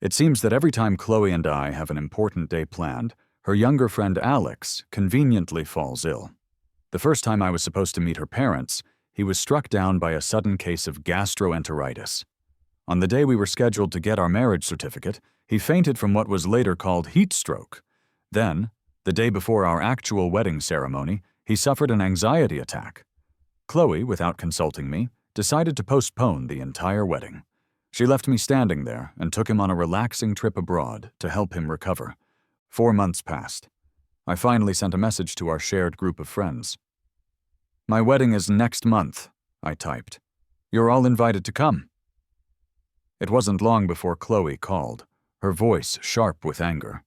It seems that every time Chloe and I have an important day planned, her younger friend Alex conveniently falls ill. The first time I was supposed to meet her parents, he was struck down by a sudden case of gastroenteritis. On the day we were scheduled to get our marriage certificate, he fainted from what was later called heat stroke. Then, the day before our actual wedding ceremony, he suffered an anxiety attack. Chloe, without consulting me, decided to postpone the entire wedding. She left me standing there and took him on a relaxing trip abroad to help him recover. 4 months passed. I finally sent a message to our shared group of friends. "My wedding is next month," I typed. "You're all invited to come." It wasn't long before Chloe called, her voice sharp with anger.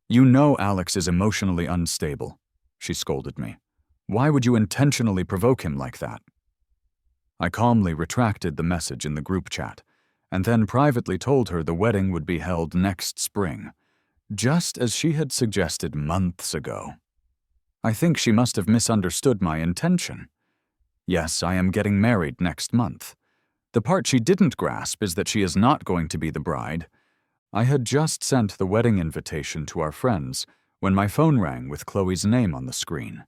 "You know Alex is emotionally unstable," she scolded me. "Why would you intentionally provoke him like that?" I calmly retracted the message in the group chat, and then privately told her the wedding would be held next spring, just as she had suggested months ago. I think she must have misunderstood my intention. Yes, I am getting married next month. The part she didn't grasp is that she is not going to be the bride. I had just sent the wedding invitation to our friends when my phone rang with Chloe's name on the screen.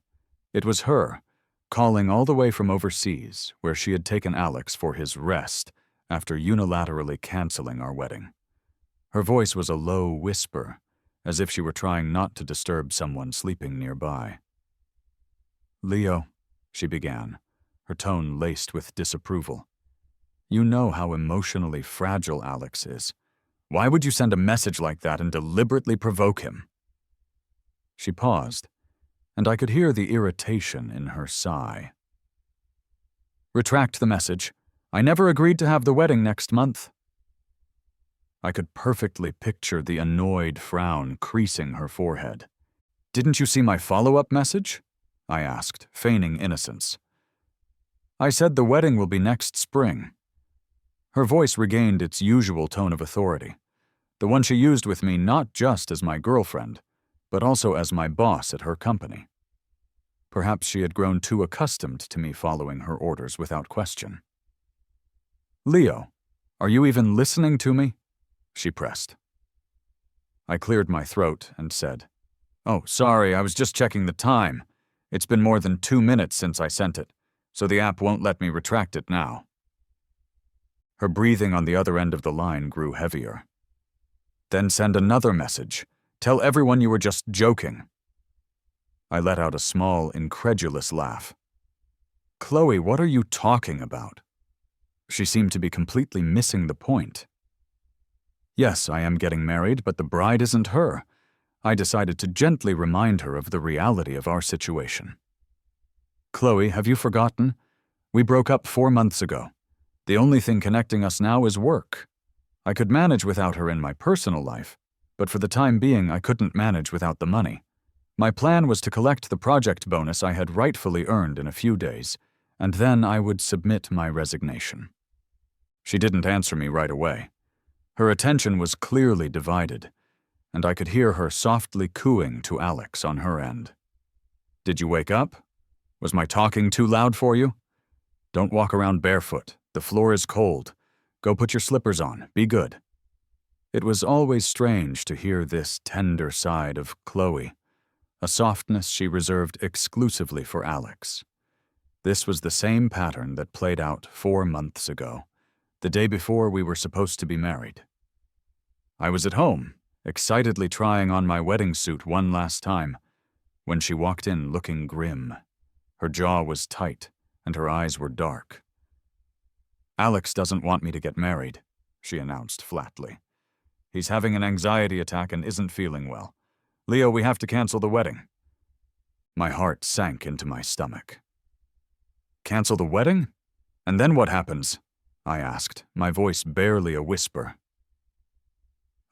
It was her, calling all the way from overseas, where she had taken Alex for his rest after unilaterally canceling our wedding. Her voice was a low whisper, as if she were trying not to disturb someone sleeping nearby. "Leo," she began, her tone laced with disapproval. "You know how emotionally fragile Alex is. Why would you send a message like that and deliberately provoke him?" She paused, and I could hear the irritation in her sigh. "Retract the message. I never agreed to have the wedding next month." I could perfectly picture the annoyed frown creasing her forehead. "Didn't you see my follow-up message?" I asked, feigning innocence. "I said the wedding will be next spring." Her voice regained its usual tone of authority, the one she used with me not just as my girlfriend, but also as my boss at her company. Perhaps she had grown too accustomed to me following her orders without question. "Leo, are you even listening to me?" she pressed. I cleared my throat and said, "Oh, sorry, I was just checking the time. It's been more than 2 minutes since I sent it, so the app won't let me retract it now." Her breathing on the other end of the line grew heavier. "Then send another message. Tell everyone you were just joking." I let out a small, incredulous laugh. "Chloe, what are you talking about?" She seemed to be completely missing the point. "Yes, I am getting married, but the bride isn't her." I decided to gently remind her of the reality of our situation. "Chloe, have you forgotten? We broke up 4 months ago. The only thing connecting us now is work. I could manage without her in my personal life, but for the time being I couldn't manage without the money. My plan was to collect the project bonus I had rightfully earned in a few days, and then I would submit my resignation." She didn't answer me right away. Her attention was clearly divided, and I could hear her softly cooing to Alex on her end. "Did you wake up? Was my talking too loud for you? Don't walk around barefoot. The floor is cold. Go put your slippers on. Be good." It was always strange to hear this tender side of Chloe, a softness she reserved exclusively for Alex. This was the same pattern that played out 4 months ago, the day before we were supposed to be married. I was at home, excitedly trying on my wedding suit one last time, when she walked in looking grim. Her jaw was tight, and her eyes were dark. "Alex doesn't want me to get married," she announced flatly. "He's having an anxiety attack and isn't feeling well. Leo, we have to cancel the wedding." My heart sank into my stomach. "Cancel the wedding? And then what happens?" I asked, my voice barely a whisper.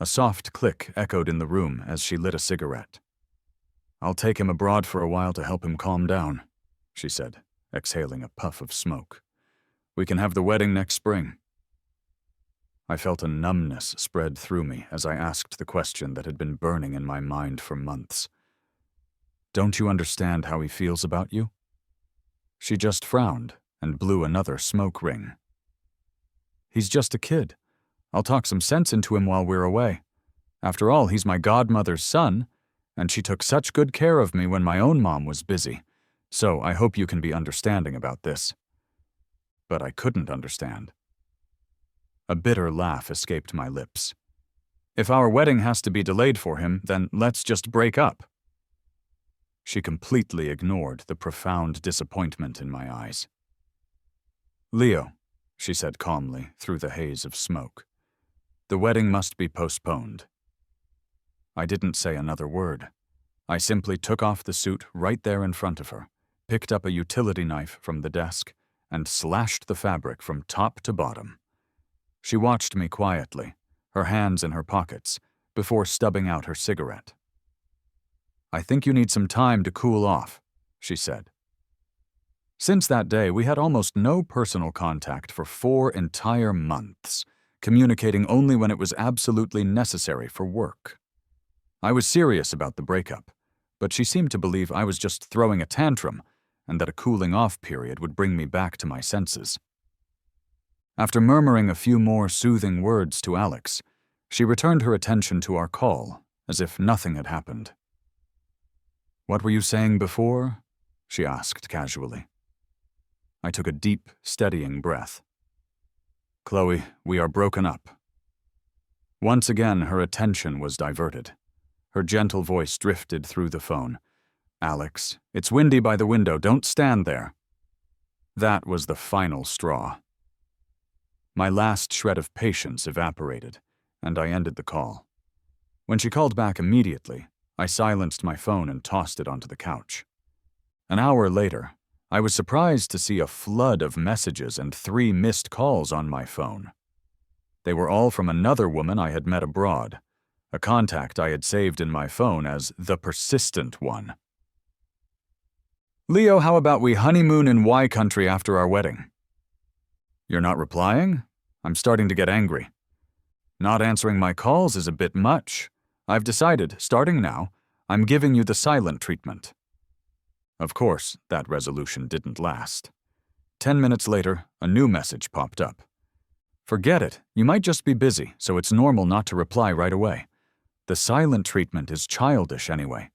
A soft click echoed in the room as she lit a cigarette. "I'll take him abroad for a while to help him calm down," she said, exhaling a puff of smoke. "We can have the wedding next spring." I felt a numbness spread through me as I asked the question that had been burning in my mind for months. "Don't you understand how he feels about you?" She just frowned and blew another smoke ring. "He's just a kid. I'll talk some sense into him while we're away. After all, he's my godmother's son, and she took such good care of me when my own mom was busy, so I hope you can be understanding about this." But I couldn't understand. A bitter laugh escaped my lips. "If our wedding has to be delayed for him, then let's just break up." She completely ignored the profound disappointment in my eyes. "Leo," she said calmly through the haze of smoke, "the wedding must be postponed." I didn't say another word. I simply took off the suit right there in front of her, picked up a utility knife from the desk, and slashed the fabric from top to bottom. She watched me quietly, her hands in her pockets, before stubbing out her cigarette. "I think you need some time to cool off," she said. Since that day, we had almost no personal contact for 4 entire months, communicating only when it was absolutely necessary for work. I was serious about the breakup, but she seemed to believe I was just throwing a tantrum and that a cooling-off period would bring me back to my senses. After murmuring a few more soothing words to Alex, she returned her attention to our call, as if nothing had happened. "What were you saying before?" she asked casually. I took a deep, steadying breath. "Chloe, we are broken up." Once again, her attention was diverted. Her gentle voice drifted through the phone. "Alex, it's windy by the window. Don't stand there." That was the final straw. My last shred of patience evaporated, and I ended the call. When she called back immediately, I silenced my phone and tossed it onto the couch. An hour later, I was surprised to see a flood of messages and 3 missed calls on my phone. They were all from another woman I had met abroad, a contact I had saved in my phone as the persistent one. "Leo, how about we honeymoon in Y country after our wedding?" "You're not replying? I'm starting to get angry. Not answering my calls is a bit much. I've decided, starting now, I'm giving you the silent treatment." Of course, that resolution didn't last. 10 minutes later, a new message popped up. "Forget it. You might just be busy, so it's normal not to reply right away. The silent treatment is childish anyway.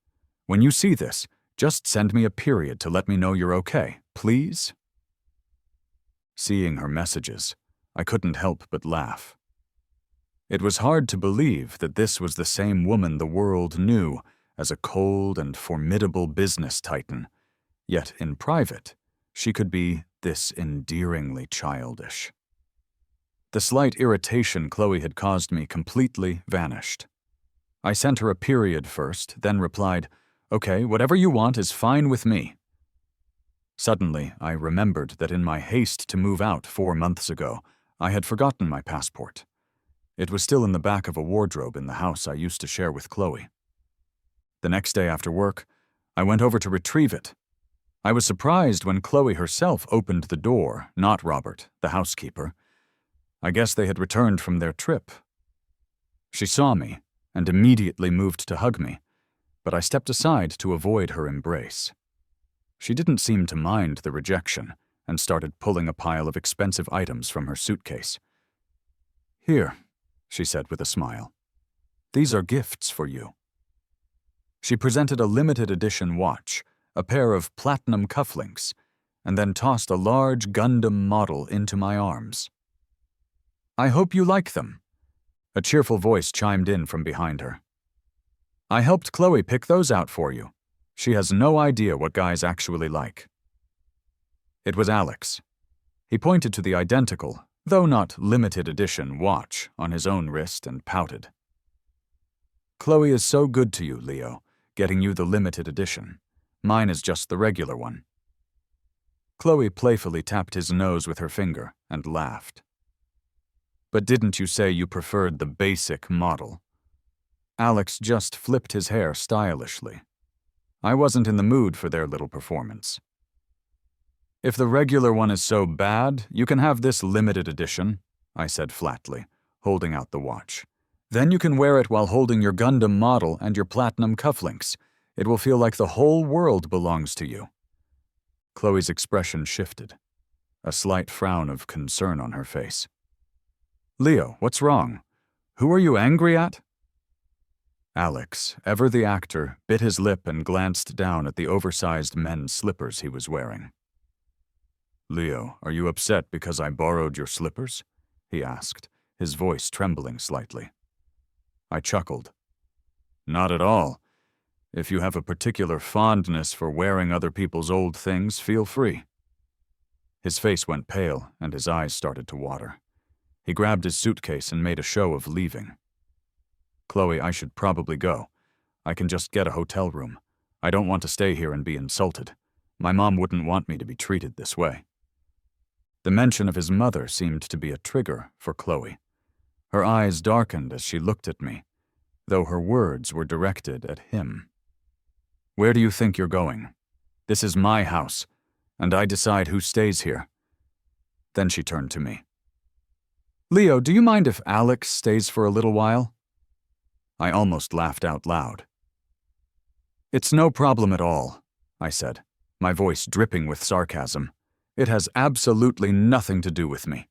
When you see this, just send me a period to let me know you're okay, please?" Seeing her messages, I couldn't help but laugh. It was hard to believe that this was the same woman the world knew as a cold and formidable business titan, yet in private, she could be this endearingly childish. The slight irritation Chloe had caused me completely vanished. I sent her a period first, then replied, "Okay, whatever you want is fine with me." Suddenly, I remembered that in my haste to move out 4 months ago, I had forgotten my passport. It was still in the back of a wardrobe in the house I used to share with Chloe. The next day after work, I went over to retrieve it. I was surprised when Chloe herself opened the door, not Robert, the housekeeper. I guess they had returned from their trip. She saw me and immediately moved to hug me, but I stepped aside to avoid her embrace. She didn't seem to mind the rejection and started pulling a pile of expensive items from her suitcase. "Here," she said with a smile. "These are gifts for you." She presented a limited edition watch, a pair of platinum cufflinks, and then tossed a large Gundam model into my arms. "I hope you like them," a cheerful voice chimed in from behind her. "I helped Chloe pick those out for you. She has no idea what guys actually like." It was Alex. He pointed to the identical, though not limited edition, watch on his own wrist and pouted. "Chloe is so good to you, Leo, getting you the limited edition. Mine is just the regular one." Chloe playfully tapped his nose with her finger and laughed. "But didn't you say you preferred the basic model?" Alex just flipped his hair stylishly. I wasn't in the mood for their little performance. "If the regular one is so bad, you can have this limited edition," I said flatly, holding out the watch. "Then you can wear it while holding your Gundam model and your platinum cufflinks. It will feel like the whole world belongs to you." Chloe's expression shifted, a slight frown of concern on her face. Leo, what's wrong? Who are you angry at? Alex, ever the actor, bit his lip and glanced down at the oversized men's slippers he was wearing. Leo, are you upset because I borrowed your slippers? He asked, his voice trembling slightly. I chuckled. Not at all. If you have a particular fondness for wearing other people's old things, feel free. His face went pale and his eyes started to water. He grabbed his suitcase and made a show of leaving. Chloe, I should probably go. I can just get a hotel room. I don't want to stay here and be insulted. My mom wouldn't want me to be treated this way. The mention of his mother seemed to be a trigger for Chloe. Her eyes darkened as she looked at me, though her words were directed at him. Where do you think you're going? This is my house, and I decide who stays here. Then she turned to me. Leo, do you mind if Alex stays for a little while? I almost laughed out loud. It's no problem at all, I said, my voice dripping with sarcasm. It has absolutely nothing to do with me.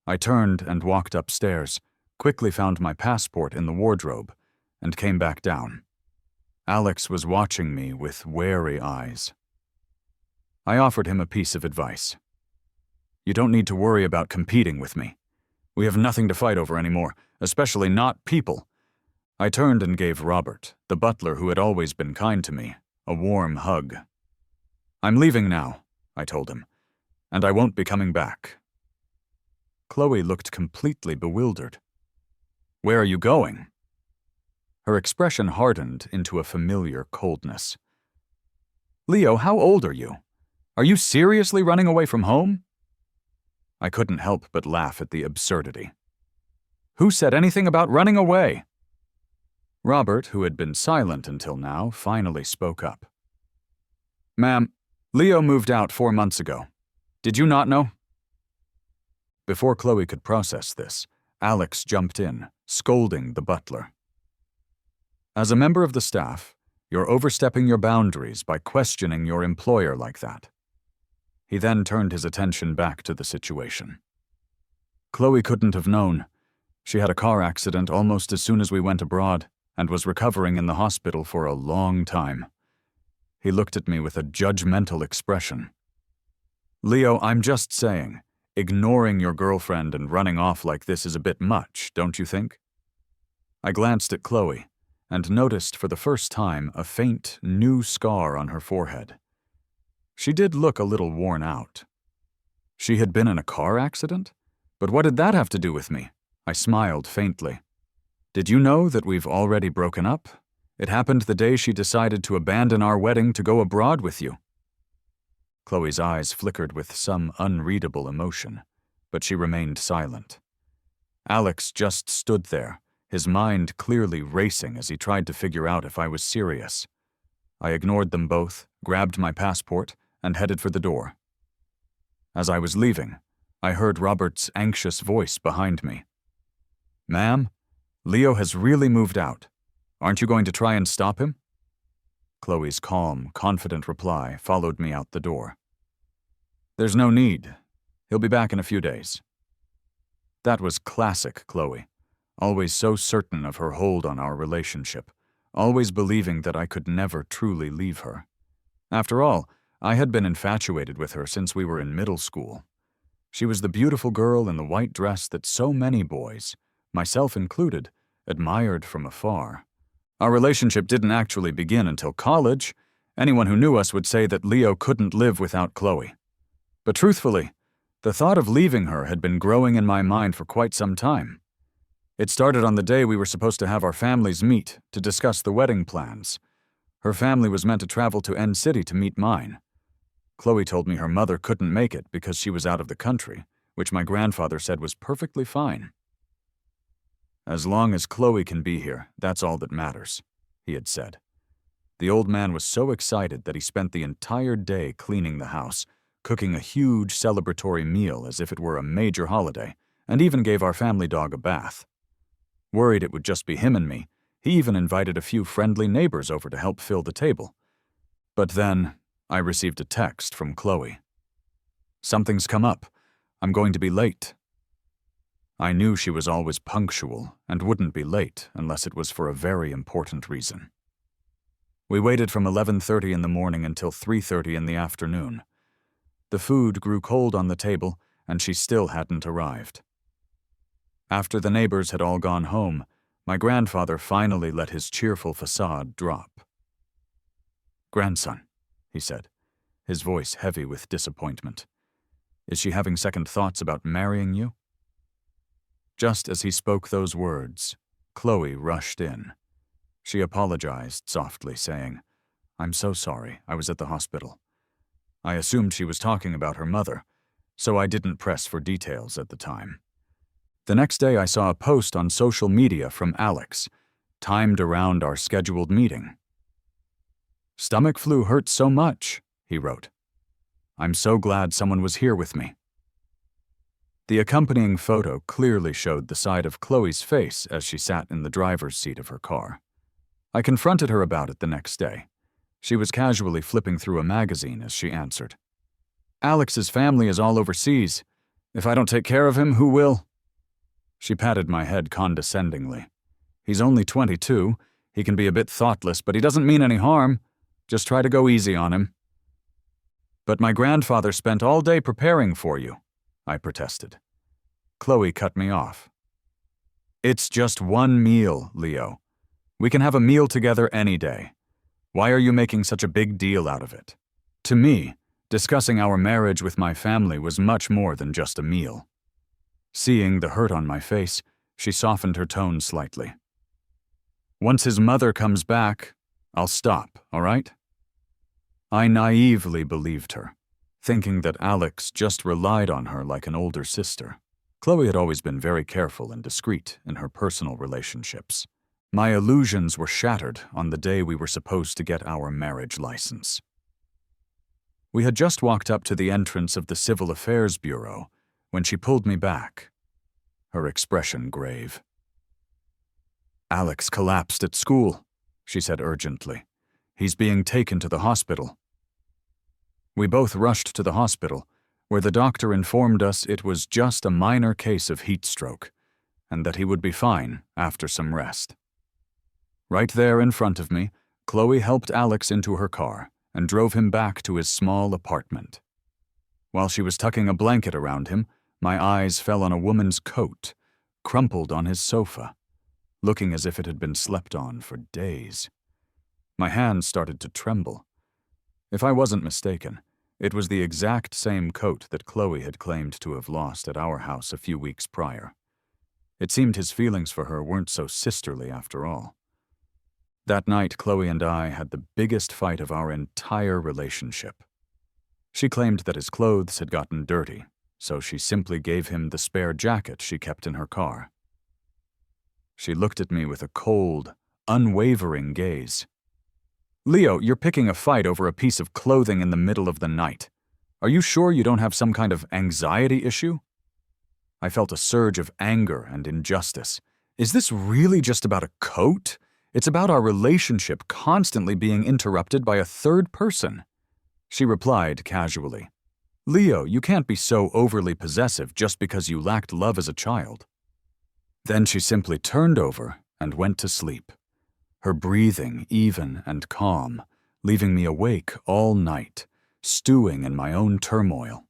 I turned and walked upstairs, quickly found my passport in the wardrobe, and came back down. Alex was watching me with wary eyes. I offered him a piece of advice. You don't need to worry about competing with me. We have nothing to fight over anymore, especially not people. I turned and gave Robert, the butler who had always been kind to me, a warm hug. I'm leaving now, I told him, and I won't be coming back. Chloe looked completely bewildered. Where are you going? Her expression hardened into a familiar coldness. Leo, how old are you? Are you seriously running away from home? I couldn't help but laugh at the absurdity. Who said anything about running away? Robert, who had been silent until now, finally spoke up. Ma'am, Leo moved out 4 months ago. Did you not know? Before Chloe could process this, Alex jumped in, scolding the butler. As a member of the staff, you're overstepping your boundaries by questioning your employer like that. He then turned his attention back to the situation. Chloe couldn't have known. She had a car accident almost as soon as we went abroad and was recovering in the hospital for a long time. He looked at me with a judgmental expression. Leo, I'm just saying, ignoring your girlfriend and running off like this is a bit much, don't you think? I glanced at Chloe and noticed for the first time a faint, new scar on her forehead. She did look a little worn out. She had been in a car accident? But what did that have to do with me? I smiled faintly. Did you know that we've already broken up? It happened the day she decided to abandon our wedding to go abroad with you. Chloe's eyes flickered with some unreadable emotion, but she remained silent. Alex just stood there, his mind clearly racing as he tried to figure out if I was serious. I ignored them both, grabbed my passport, and headed for the door. As I was leaving, I heard Robert's anxious voice behind me. Ma'am, Leo has really moved out. Aren't you going to try and stop him? Chloe's calm, confident reply followed me out the door. There's no need. He'll be back in a few days. That was classic Chloe, always so certain of her hold on our relationship, always believing that I could never truly leave her. After all, I had been infatuated with her since we were in middle school. She was the beautiful girl in the white dress that so many boys, myself included, admired from afar. Our relationship didn't actually begin until college. Anyone who knew us would say that Leo couldn't live without Chloe. But truthfully, the thought of leaving her had been growing in my mind for quite some time. It started on the day we were supposed to have our families meet to discuss the wedding plans. Her family was meant to travel to N City to meet mine. Chloe told me her mother couldn't make it because she was out of the country, which my grandfather said was perfectly fine. As long as Chloe can be here, that's all that matters, he had said. The old man was so excited that he spent the entire day cleaning the house, cooking a huge celebratory meal as if it were a major holiday, and even gave our family dog a bath. Worried it would just be him and me, he even invited a few friendly neighbors over to help fill the table. But then, I received a text from Chloe. Something's come up. I'm going to be late. I knew she was always punctual and wouldn't be late unless it was for a very important reason. We waited from 11:30 in the morning until 3:30 in the afternoon. The food grew cold on the table, and she still hadn't arrived. After the neighbors had all gone home, my grandfather finally let his cheerful facade drop. "Grandson," he said, his voice heavy with disappointment, "is she having second thoughts about marrying you?" Just as he spoke those words, Chloe rushed in. She apologized softly, saying, "I'm so sorry, I was at the hospital. I assumed she was talking about her mother, so I didn't press for details at the time." The next day I saw a post on social media from Alex, timed around our scheduled meeting. "Stomach flu hurts so much," he wrote. "I'm so glad someone was here with me." The accompanying photo clearly showed the side of Chloe's face as she sat in the driver's seat of her car. I confronted her about it the next day. She was casually flipping through a magazine as she answered, "Alex's family is all overseas. If I don't take care of him, who will?" She patted my head condescendingly. "He's only 22. He can be a bit thoughtless, but he doesn't mean any harm. Just try to go easy on him." "But my grandfather spent all day preparing for you," I protested. Chloe cut me off. "It's just one meal, Leo. We can have a meal together any day. Why are you making such a big deal out of it?" To me, discussing our marriage with my family was much more than just a meal. Seeing the hurt on my face, she softened her tone slightly. "Once his mother comes back, I'll stop, all right?" I naively believed her, thinking that Alex just relied on her like an older sister. Chloe had always been very careful and discreet in her personal relationships. My illusions were shattered on the day we were supposed to get our marriage license. We had just walked up to the entrance of the Civil Affairs Bureau when she pulled me back, her expression grave. "Alex collapsed at school," she said urgently. "He's being taken to the hospital." We both rushed to the hospital, where the doctor informed us it was just a minor case of heat stroke, and that he would be fine after some rest. Right there in front of me, Chloe helped Alex into her car and drove him back to his small apartment. While she was tucking a blanket around him, my eyes fell on a woman's coat, crumpled on his sofa, looking as if it had been slept on for days. My hands started to tremble. If I wasn't mistaken, it was the exact same coat that Chloe had claimed to have lost at our house a few weeks prior. It seemed his feelings for her weren't so sisterly after all. That night, Chloe and I had the biggest fight of our entire relationship. She claimed that his clothes had gotten dirty, so she simply gave him the spare jacket she kept in her car. She looked at me with a cold, unwavering gaze. "Leo, you're picking a fight over a piece of clothing in the middle of the night. Are you sure you don't have some kind of anxiety issue?" I felt a surge of anger and injustice. Is this really just about a coat? It's about our relationship constantly being interrupted by a third person. She replied casually, "Leo, you can't be so overly possessive just because you lacked love as a child." Then she simply turned over and went to sleep, her breathing even and calm, leaving me awake all night, stewing in my own turmoil.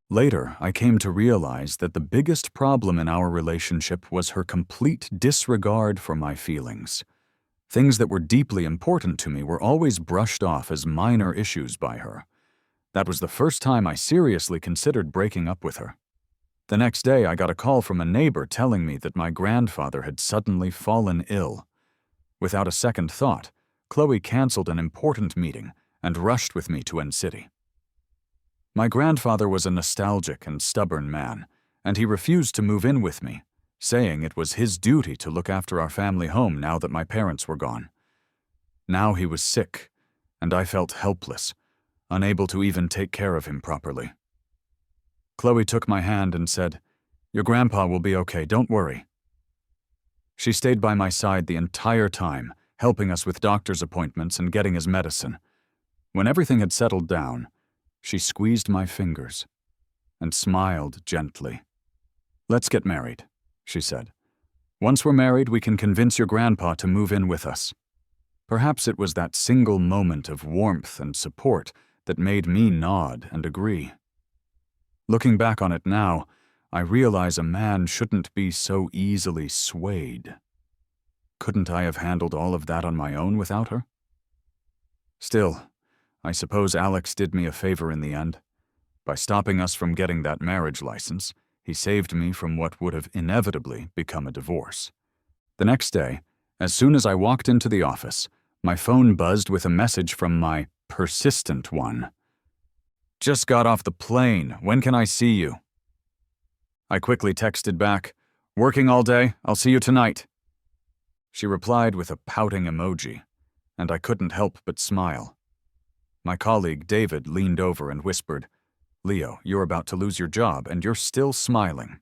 Later, I came to realize that the biggest problem in our relationship was her complete disregard for my feelings. Things that were deeply important to me were always brushed off as minor issues by her. That was the first time I seriously considered breaking up with her. The next day, I got a call from a neighbor telling me that my grandfather had suddenly fallen ill. Without a second thought, Chloe canceled an important meeting and rushed with me to N-City. My grandfather was a nostalgic and stubborn man, and he refused to move in with me, saying it was his duty to look after our family home now that my parents were gone. Now he was sick, and I felt helpless, unable to even take care of him properly. Chloe took my hand and said, "Your grandpa will be okay, don't worry." She stayed by my side the entire time, helping us with doctor's appointments and getting his medicine. When everything had settled down, she squeezed my fingers and smiled gently. "Let's get married," she said. "Once we're married, we can convince your grandpa to move in with us." Perhaps it was that single moment of warmth and support that made me nod and agree. Looking back on it now, I realize a man shouldn't be so easily swayed. Couldn't I have handled all of that on my own without her? Still, I suppose Alex did me a favor in the end. By stopping us from getting that marriage license, he saved me from what would have inevitably become a divorce. The next day, as soon as I walked into the office, my phone buzzed with a message from my persistent one. "Just got off the plane. When can I see you?" I quickly texted back, "Working all day. I'll see you tonight." She replied with a pouting emoji, and I couldn't help but smile. My colleague David leaned over and whispered, "Leo, you're about to lose your job, and you're still smiling."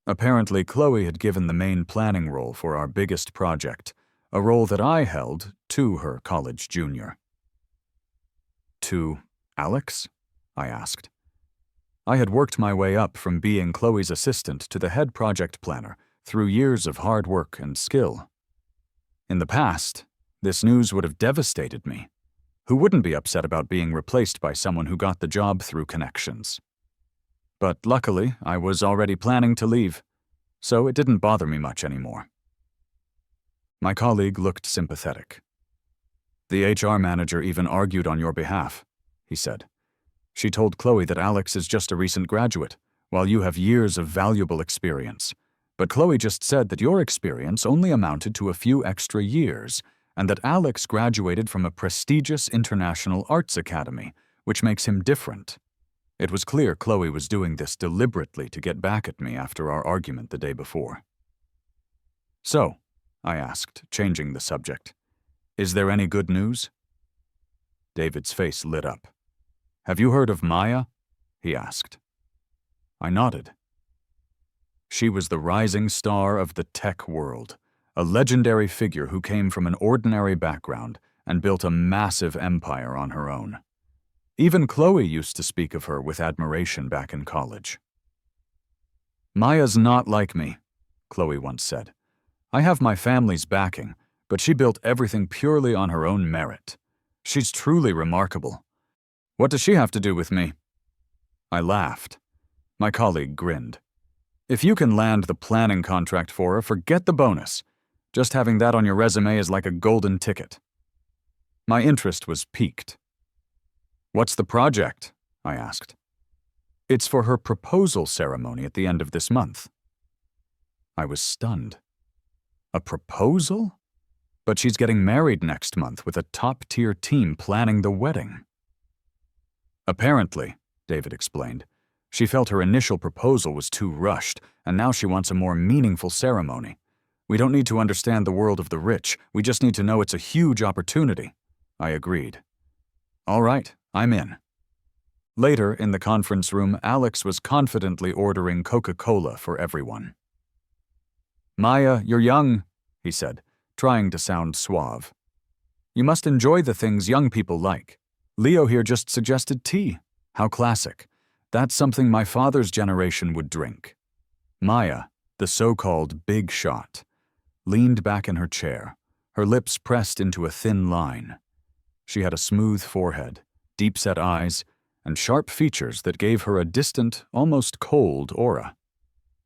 Apparently, Chloe had given the main planning role for our biggest project, a role that I held to her college junior. "To Alex?" I asked. I had worked my way up from being Chloe's assistant to the head project planner through years of hard work and skill. In the past, this news would have devastated me. Who wouldn't be upset about being replaced by someone who got the job through connections? But luckily, I was already planning to leave, so it didn't bother me much anymore. My colleague looked sympathetic. "The HR manager even argued on your behalf," he said. "She told Chloe that Alex is just a recent graduate, while you have years of valuable experience. But Chloe just said that your experience only amounted to a few extra years, and that Alex graduated from a prestigious international arts academy, which makes him different." It was clear Chloe was doing this deliberately to get back at me after our argument the day before. "So," I asked, changing the subject, "is there any good news?" David's face lit up. "Have you heard of Maya?" he asked. I nodded. She was the rising star of the tech world, a legendary figure who came from an ordinary background and built a massive empire on her own. Even Chloe used to speak of her with admiration back in college. "Maya's not like me," Chloe once said. "I have my family's backing, but she built everything purely on her own merit. She's truly remarkable. What does she have to do with me?" I laughed. My colleague grinned. "If you can land the planning contract for her, forget the bonus. Just having that on your resume is like a golden ticket." My interest was piqued. "What's the project?" I asked. "It's for her proposal ceremony at the end of this month." I was stunned. A proposal? But she's getting married next month with a top-tier team planning the wedding. "Apparently," David explained, "she felt her initial proposal was too rushed, and now she wants a more meaningful ceremony. We don't need to understand the world of the rich, we just need to know it's a huge opportunity." I agreed. "All right, I'm in." Later, in the conference room, Alex was confidently ordering Coca-Cola for everyone. "Maya, you're young," he said, trying to sound suave. "You must enjoy the things young people like. Leo here just suggested tea. How classic. That's something my father's generation would drink." Maya, the so-called big shot, leaned back in her chair, her lips pressed into a thin line. She had a smooth forehead, deep-set eyes, and sharp features that gave her a distant, almost cold aura.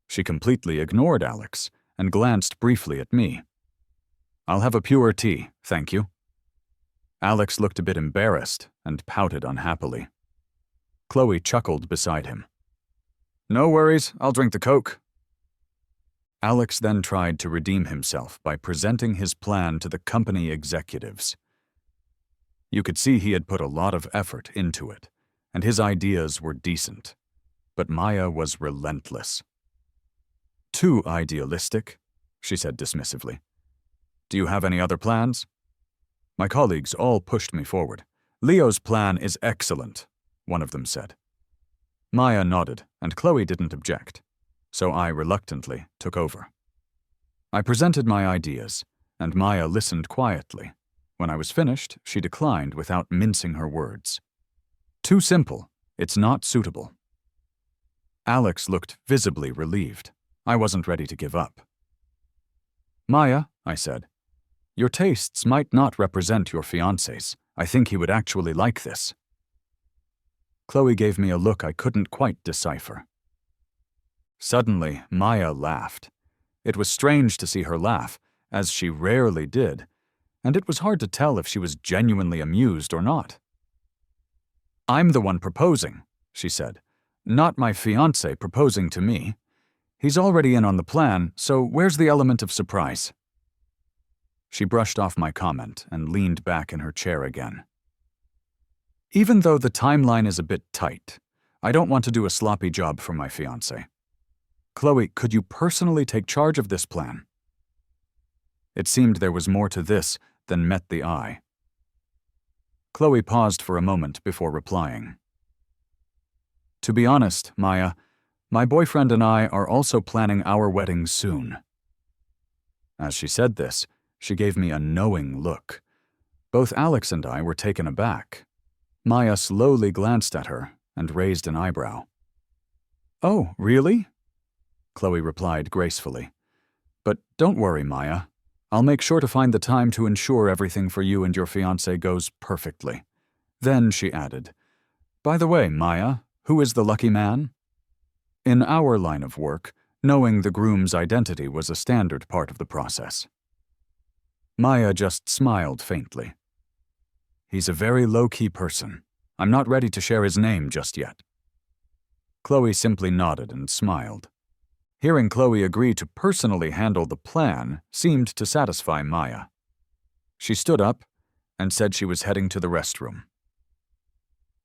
She completely ignored Alex and glanced briefly at me. "I'll have a pure tea, thank you." Alex looked a bit embarrassed and pouted unhappily. Chloe chuckled beside him. "No worries, I'll drink the Coke." Alex then tried to redeem himself by presenting his plan to the company executives. You could see he had put a lot of effort into it, and his ideas were decent. But Maya was relentless. "Too idealistic," she said dismissively. "Do you have any other plans?" My colleagues all pushed me forward. "Leo's plan is excellent," one of them said. Maya nodded, and Chloe didn't object, so I reluctantly took over. I presented my ideas, and Maya listened quietly. When I was finished, she declined without mincing her words. "Too simple. It's not suitable." Alex looked visibly relieved. I wasn't ready to give up. "Maya," I said, "your tastes might not represent your fiancé's. I think he would actually like this." Chloe gave me a look I couldn't quite decipher. Suddenly, Maya laughed. It was strange to see her laugh, as she rarely did, and it was hard to tell if she was genuinely amused or not. "I'm the one proposing," she said, "not my fiancé proposing to me. He's already in on the plan, so where's the element of surprise?" She brushed off my comment and leaned back in her chair again. "Even though the timeline is a bit tight, I don't want to do a sloppy job for my fiancé. Chloe, could you personally take charge of this plan?" It seemed there was more to this than met the eye. Chloe paused for a moment before replying. "To be honest, Maya, my boyfriend and I are also planning our wedding soon." As she said this, she gave me a knowing look. Both Alex and I were taken aback. Maya slowly glanced at her and raised an eyebrow. "Oh, really?" Chloe replied gracefully. "But don't worry, Maya. I'll make sure to find the time to ensure everything for you and your fiancé goes perfectly." Then she added, "By the way, Maya, who is the lucky man?" In our line of work, knowing the groom's identity was a standard part of the process. Maya just smiled faintly. "He's a very low-key person. I'm not ready to share his name just yet." Chloe simply nodded and smiled. Hearing Chloe agree to personally handle the plan seemed to satisfy Maya. She stood up and said she was heading to the restroom.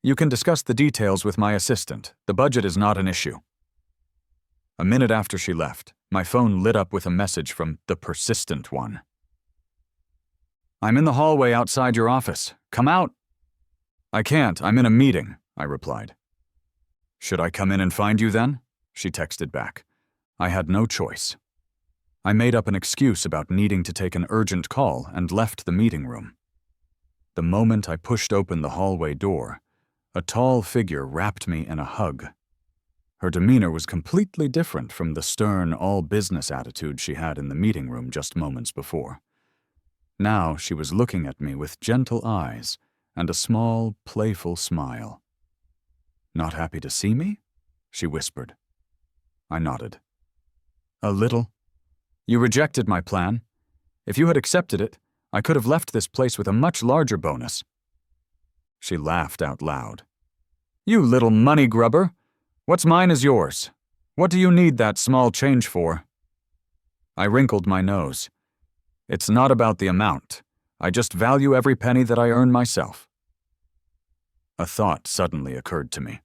"You can discuss the details with my assistant. The budget is not an issue." A minute after she left, my phone lit up with a message from the persistent one. "I'm in the hallway outside your office. Come out." "I can't. I'm in a meeting," I replied. "Should I come in and find you then?" she texted back. I had no choice. I made up an excuse about needing to take an urgent call and left the meeting room. The moment I pushed open the hallway door, a tall figure wrapped me in a hug. Her demeanor was completely different from the stern, all-business attitude she had in the meeting room just moments before. Now she was looking at me with gentle eyes and a small, playful smile. "Not happy to see me?" she whispered. I nodded. "A little. You rejected my plan. If you had accepted it, I could have left this place with a much larger bonus." She laughed out loud. "You little money grubber! What's mine is yours. What do you need that small change for?" I wrinkled my nose. "It's not about the amount. I just value every penny that I earn myself." A thought suddenly occurred to me.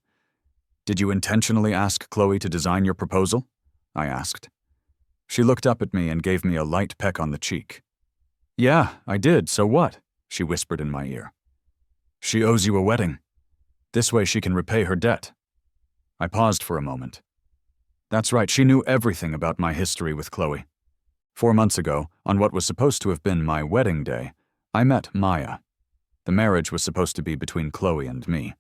"Did you intentionally ask Chloe to design your proposal?" I asked. She looked up at me and gave me a light peck on the cheek. "Yeah, I did, so what?" she whispered in my ear. "She owes you a wedding. This way she can repay her debt." I paused for a moment. That's right, she knew everything about my history with Chloe. 4 months ago, on what was supposed to have been my wedding day, I met Maya. The marriage was supposed to be between Chloe and me,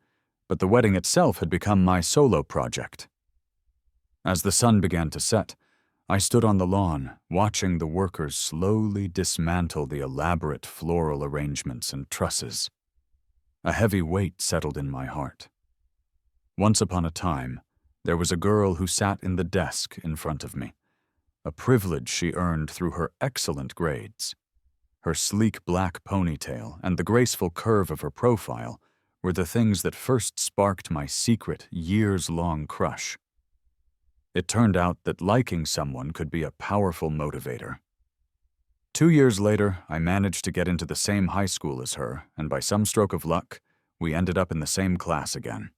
but the wedding itself had become my solo project. As the sun began to set, I stood on the lawn, watching the workers slowly dismantle the elaborate floral arrangements and trusses. A heavy weight settled in my heart. Once upon a time, there was a girl who sat in the desk in front of me, a privilege she earned through her excellent grades. Her sleek black ponytail and the graceful curve of her profile were the things that first sparked my secret, years-long crush. It turned out that liking someone could be a powerful motivator. 2 years later, I managed to get into the same high school as her, and by some stroke of luck, we ended up in the same class again.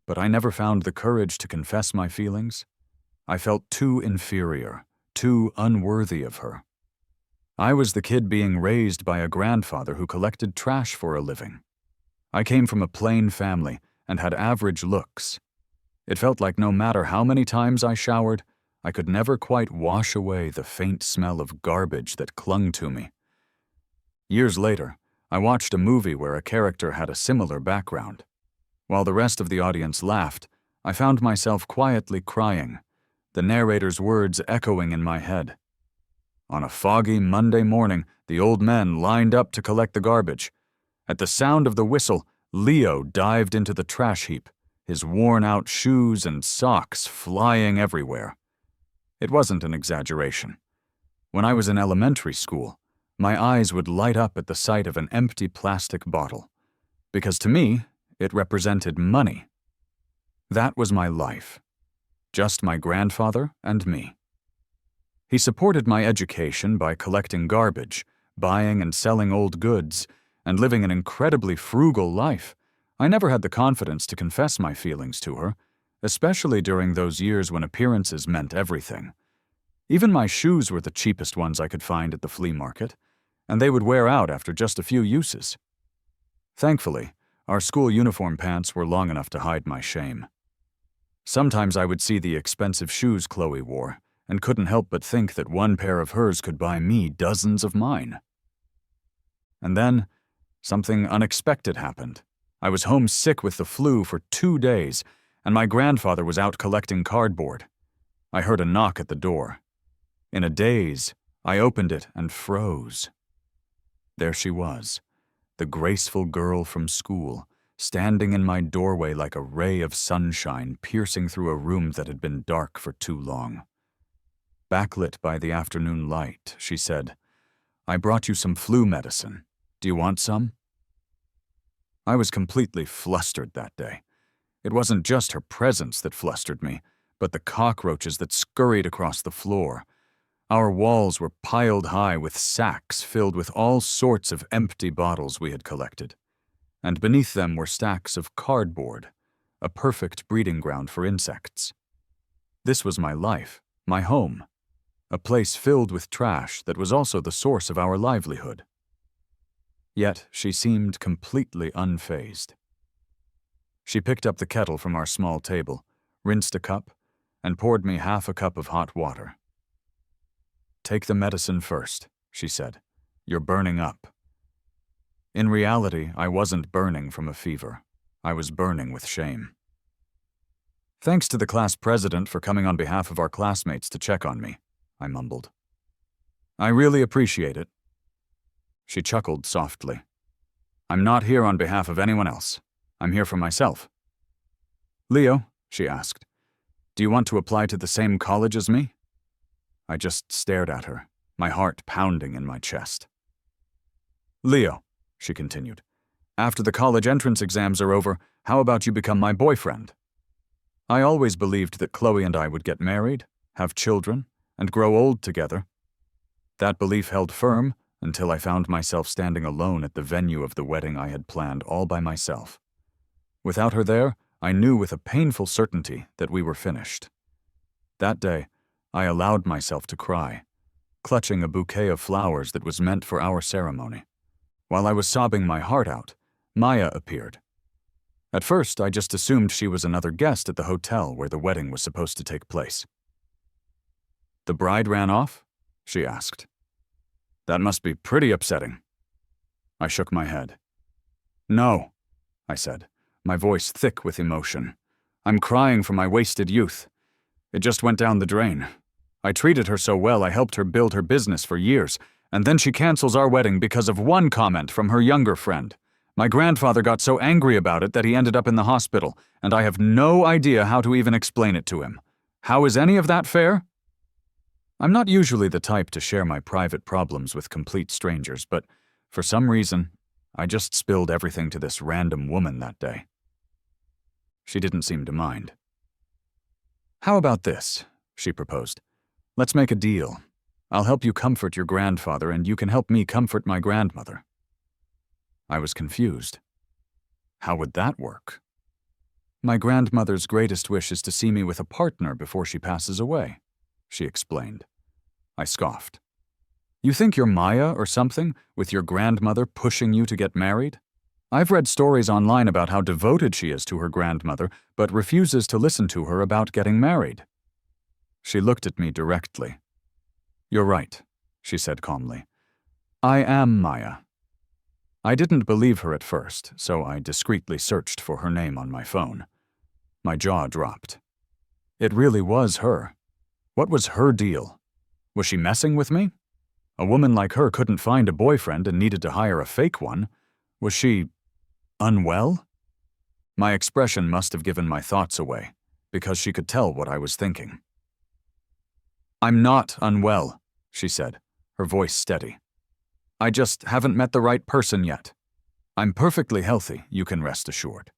But I never found the courage to confess my feelings. I felt too inferior, too unworthy of her. I was the kid being raised by a grandfather who collected trash for a living. I came from a plain family and had average looks. It felt like no matter how many times I showered, I could never quite wash away the faint smell of garbage that clung to me. Years later, I watched a movie where a character had a similar background. While the rest of the audience laughed, I found myself quietly crying, the narrator's words echoing in my head. On a foggy Monday morning, the old men lined up to collect the garbage. At the sound of the whistle, Leo dived into the trash heap, his worn-out shoes and socks flying everywhere. It wasn't an exaggeration. When I was in elementary school, my eyes would light up at the sight of an empty plastic bottle, because to me, it represented money. That was my life. Just my grandfather and me. He supported my education by collecting garbage, buying and selling old goods, and living an incredibly frugal life. I never had the confidence to confess my feelings to her, especially during those years when appearances meant everything. Even my shoes were the cheapest ones I could find at the flea market, and they would wear out after just a few uses. Thankfully, our school uniform pants were long enough to hide my shame. Sometimes I would see the expensive shoes Chloe wore, and couldn't help but think that one pair of hers could buy me dozens of mine. And then, something unexpected happened. I was homesick with the flu for 2 days, and my grandfather was out collecting cardboard. I heard a knock at the door. In a daze, I opened it and froze. There she was, the graceful girl from school, standing in my doorway like a ray of sunshine piercing through a room that had been dark for too long. Backlit by the afternoon light, she said, "I brought you some flu medicine. Do you want some?" I was completely flustered that day. It wasn't just her presence that flustered me, but the cockroaches that scurried across the floor. Our walls were piled high with sacks filled with all sorts of empty bottles we had collected, and beneath them were stacks of cardboard, a perfect breeding ground for insects. This was my life, my home, a place filled with trash that was also the source of our livelihood. Yet she seemed completely unfazed. She picked up the kettle from our small table, rinsed a cup, and poured me half a cup of hot water. "Take the medicine first," she said. "You're burning up." In reality, I wasn't burning from a fever. I was burning with shame. "Thanks to the class president for coming on behalf of our classmates to check on me," I mumbled. "I really appreciate it." She chuckled softly. "I'm not here on behalf of anyone else. I'm here for myself." "Leo," she asked, "do you want to apply to the same college as me?" I just stared at her, my heart pounding in my chest. "Leo," she continued, "after the college entrance exams are over, how about you become my boyfriend?" I always believed that Chloe and I would get married, have children, and grow old together. That belief held firm until I found myself standing alone at the venue of the wedding I had planned all by myself. Without her there, I knew with a painful certainty that we were finished. That day, I allowed myself to cry, clutching a bouquet of flowers that was meant for our ceremony. While I was sobbing my heart out, Maya appeared. At first, I just assumed she was another guest at the hotel where the wedding was supposed to take place. "The bride ran off?" she asked. "That must be pretty upsetting." I shook my head. "No," I said, my voice thick with emotion. "I'm crying for my wasted youth. It just went down the drain. I treated her so well, I helped her build her business for years, and then she cancels our wedding because of one comment from her younger friend. My grandfather got so angry about it that he ended up in the hospital, and I have no idea how to even explain it to him. How is any of that fair?" I'm not usually the type to share my private problems with complete strangers, but for some reason, I just spilled everything to this random woman that day. She didn't seem to mind. "How about this?" she proposed. "Let's make a deal. I'll help you comfort your grandfather, and you can help me comfort my grandmother." I was confused. How would that work? "My grandmother's greatest wish is to see me with a partner before she passes away," she explained. I scoffed. "You think you're Maya or something, with your grandmother pushing you to get married? I've read stories online about how devoted she is to her grandmother, but refuses to listen to her about getting married." She looked at me directly. "You're right," she said calmly. "I am Maya." I didn't believe her at first, so I discreetly searched for her name on my phone. My jaw dropped. It really was her. What was her deal? Was she messing with me? A woman like her couldn't find a boyfriend and needed to hire a fake one. Was she unwell? My expression must have given my thoughts away, because she could tell what I was thinking. "I'm not unwell," she said, her voice steady. "I just haven't met the right person yet. I'm perfectly healthy, you can rest assured.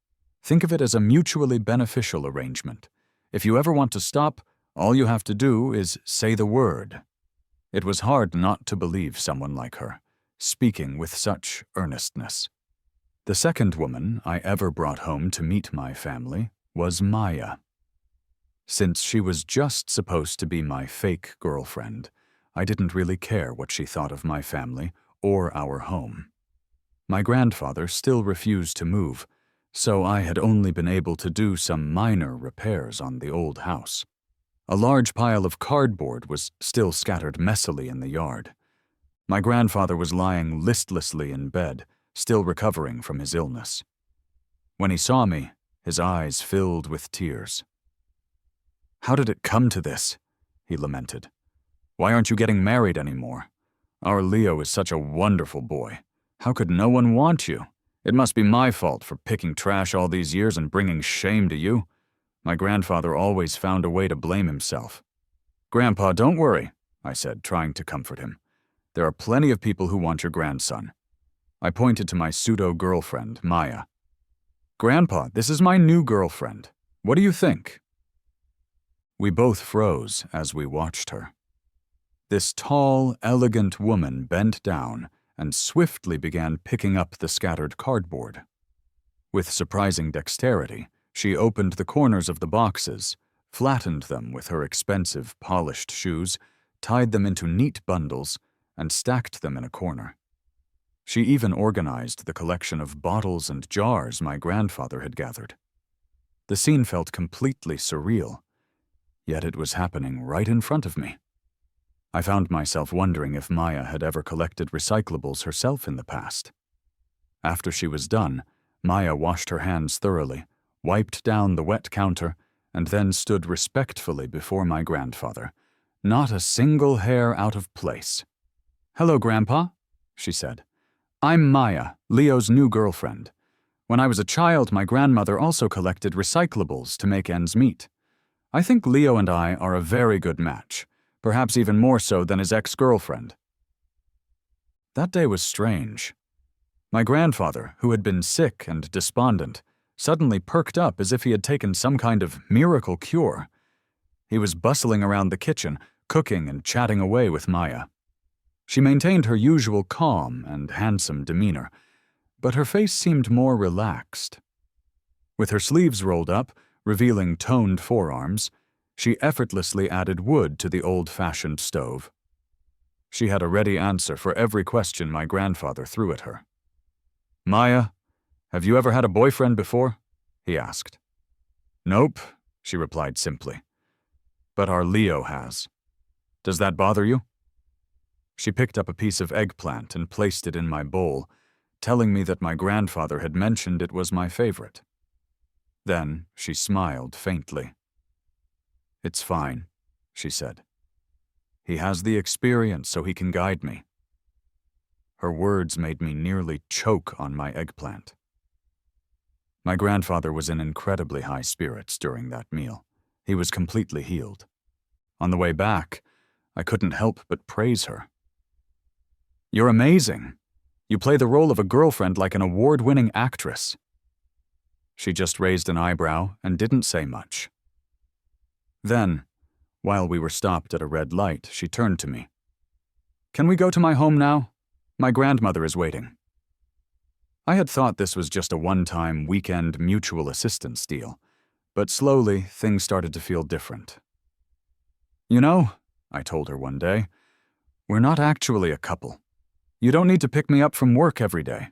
Think of it as a mutually beneficial arrangement. If you ever want to stop, all you have to do is say the word." It was hard not to believe someone like her, speaking with such earnestness. The second woman I ever brought home to meet my family was Maya. Since she was just supposed to be my fake girlfriend, I didn't really care what she thought of my family or our home. My grandfather still refused to move, so I had only been able to do some minor repairs on the old house. A large pile of cardboard was still scattered messily in the yard. My grandfather was lying listlessly in bed, still recovering from his illness. When he saw me, his eyes filled with tears. "How did it come to this?" he lamented. "Why aren't you getting married anymore? Our Leo is such a wonderful boy. How could no one want you? It must be my fault for picking trash all these years and bringing shame to you." My grandfather always found a way to blame himself. "Grandpa, don't worry," I said, trying to comfort him. "There are plenty of people who want your grandson." I pointed to my pseudo-girlfriend, Maya. "Grandpa, this is my new girlfriend. What do you think?" We both froze as we watched her. This tall, elegant woman bent down and swiftly began picking up the scattered cardboard. With surprising dexterity, she opened the corners of the boxes, flattened them with her expensive, polished shoes, tied them into neat bundles, and stacked them in a corner. She even organized the collection of bottles and jars my grandfather had gathered. The scene felt completely surreal, yet it was happening right in front of me. I found myself wondering if Maya had ever collected recyclables herself in the past. After she was done, Maya washed her hands thoroughly, wiped down the wet counter, and then stood respectfully before my grandfather, not a single hair out of place. "Hello, Grandpa," she said. "I'm Maya, Leo's new girlfriend. When I was a child, my grandmother also collected recyclables to make ends meet. I think Leo and I are a very good match, perhaps even more so than his ex-girlfriend." That day was strange. My grandfather, who had been sick and despondent, suddenly perked up as if he had taken some kind of miracle cure. He was bustling around the kitchen, cooking and chatting away with Maya. She maintained her usual calm and handsome demeanor, but her face seemed more relaxed. With her sleeves rolled up, revealing toned forearms, she effortlessly added wood to the old-fashioned stove. She had a ready answer for every question my grandfather threw at her. "Maya, have you ever had a boyfriend before?" he asked. "Nope," she replied simply. "But our Leo has. Does that bother you?" She picked up a piece of eggplant and placed it in my bowl, telling me that my grandfather had mentioned it was my favorite. Then she smiled faintly. "It's fine," she said. "He has the experience so he can guide me." Her words made me nearly choke on my eggplant. My grandfather was in incredibly high spirits during that meal. He was completely healed. On the way back, I couldn't help but praise her. "You're amazing. You play the role of a girlfriend like an award-winning actress." She just raised an eyebrow and didn't say much. Then, while we were stopped at a red light, she turned to me. "Can we go to my home now? My grandmother is waiting." I had thought this was just a one-time weekend mutual assistance deal, but slowly things started to feel different. "You know," I told her one day, "we're not actually a couple. You don't need to pick me up from work every day."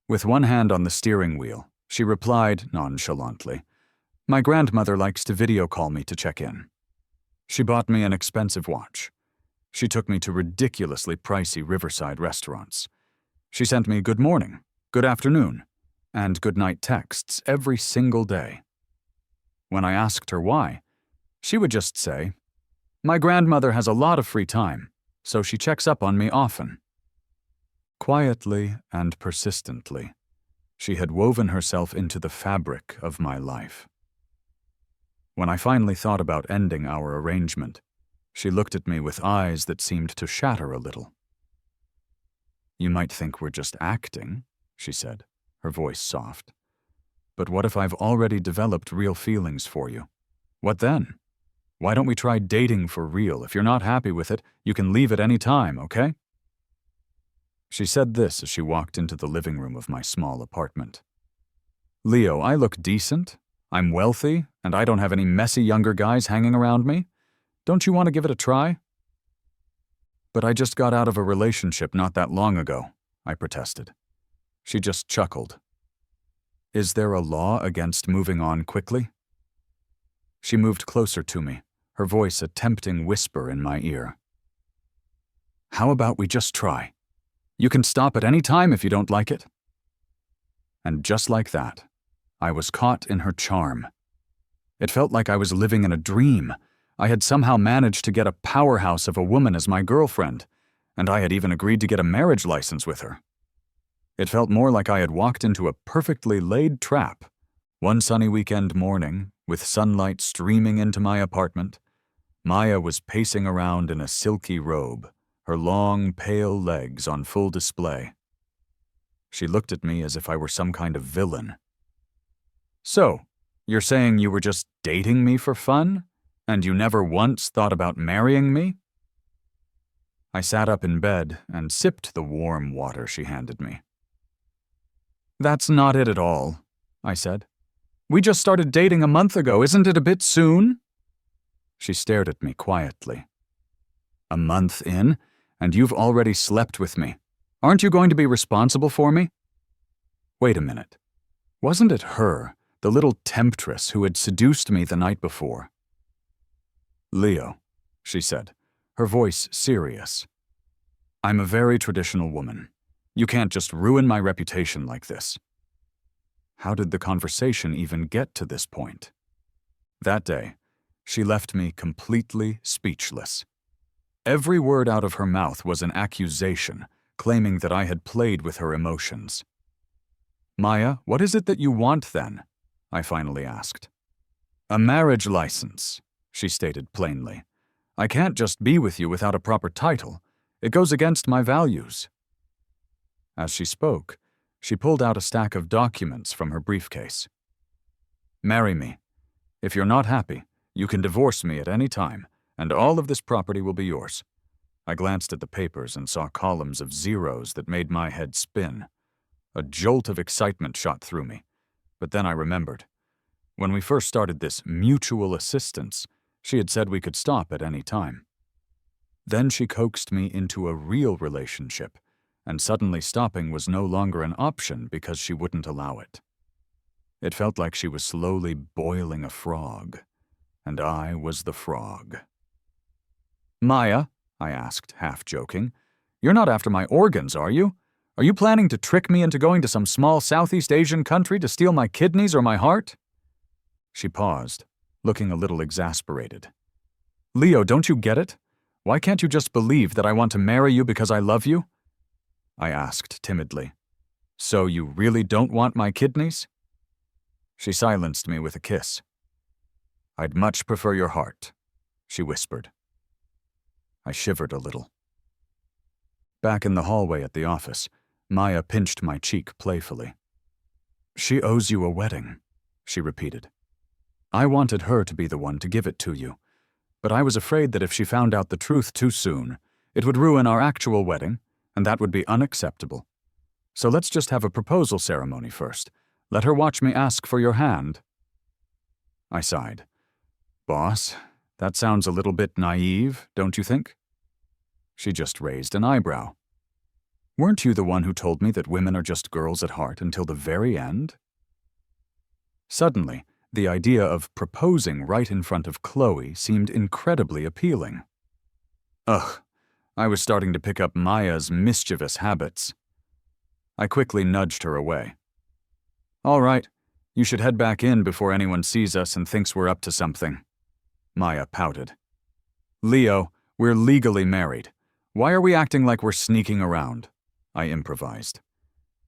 With one hand on the steering wheel, she replied nonchalantly, "My grandmother likes to video call me to check in." She bought me an expensive watch. She took me to ridiculously pricey riverside restaurants. She sent me good morning, good afternoon, and good night texts every single day. When I asked her why, she would just say, "My grandmother has a lot of free time, so she checks up on me often." Quietly and persistently, she had woven herself into the fabric of my life. When I finally thought about ending our arrangement, she looked at me with eyes that seemed to shatter a little. "You might think we're just acting," she said, her voice soft. "But what if I've already developed real feelings for you? What then? Why don't we try dating for real? If you're not happy with it, you can leave at any time, okay?" She said this as she walked into the living room of my small apartment. "Leo, I look decent, I'm wealthy, and I don't have any messy younger guys hanging around me. Don't you want to give it a try?" "But I just got out of a relationship not that long ago," I protested. She just chuckled. "Is there a law against moving on quickly?" She moved closer to me, her voice a tempting whisper in my ear. "How about we just try? You can stop at any time if you don't like it." And just like that, I was caught in her charm. It felt like I was living in a dream. I had somehow managed to get a powerhouse of a woman as my girlfriend, and I had even agreed to get a marriage license with her. It felt more like I had walked into a perfectly laid trap. One sunny weekend morning, with sunlight streaming into my apartment, Maya was pacing around in a silky robe, her long, pale legs on full display. She looked at me as if I were some kind of villain. "So, you're saying you were just dating me for fun, and you never once thought about marrying me?" I sat up in bed and sipped the warm water she handed me. "That's not it at all," I said. "We just started dating a month ago. Isn't it a bit soon?" She stared at me quietly. "A month in, and you've already slept with me. Aren't you going to be responsible for me?" Wait a minute. Wasn't it her, the little temptress who had seduced me the night before? "Leo," she said, her voice serious. "I'm a very traditional woman. You can't just ruin my reputation like this." How did the conversation even get to this point? That day, she left me completely speechless. Every word out of her mouth was an accusation, claiming that I had played with her emotions. "Maya, what is it that you want then?" I finally asked. "A marriage license," she stated plainly. "I can't just be with you without a proper title. It goes against my values." As she spoke, she pulled out a stack of documents from her briefcase. "Marry me. If you're not happy, you can divorce me at any time, and all of this property will be yours." I glanced at the papers and saw columns of zeros that made my head spin. A jolt of excitement shot through me, but then I remembered. When we first started this mutual assistance, she had said we could stop at any time. Then she coaxed me into a real relationship, and suddenly stopping was no longer an option because she wouldn't allow it. It felt like she was slowly boiling a frog, and I was the frog. "Maya," I asked, half joking, "you're not after my organs, are you? Are you planning to trick me into going to some small Southeast Asian country to steal my kidneys or my heart?" She paused, looking a little exasperated. "Leo, don't you get it? Why can't you just believe that I want to marry you because I love you?" I asked timidly. "So you really don't want my kidneys?" She silenced me with a kiss. "I'd much prefer your heart," she whispered. I shivered a little. Back in the hallway at the office, Maya pinched my cheek playfully. "She owes you a wedding," she repeated. "I wanted her to be the one to give it to you, but I was afraid that if she found out the truth too soon, it would ruin our actual wedding, and that would be unacceptable. So let's just have a proposal ceremony first. Let her watch me ask for your hand." I sighed. "Boss, that sounds a little bit naive, don't you think?" She just raised an eyebrow. "Weren't you the one who told me that women are just girls at heart until the very end?" Suddenly, the idea of proposing right in front of Chloe seemed incredibly appealing. Ugh, I was starting to pick up Maya's mischievous habits. I quickly nudged her away. "All right, You should head back in before anyone sees us and thinks we're up to something. Maya pouted. Leo, we're legally married. Why are we acting like we're sneaking around? I improvised.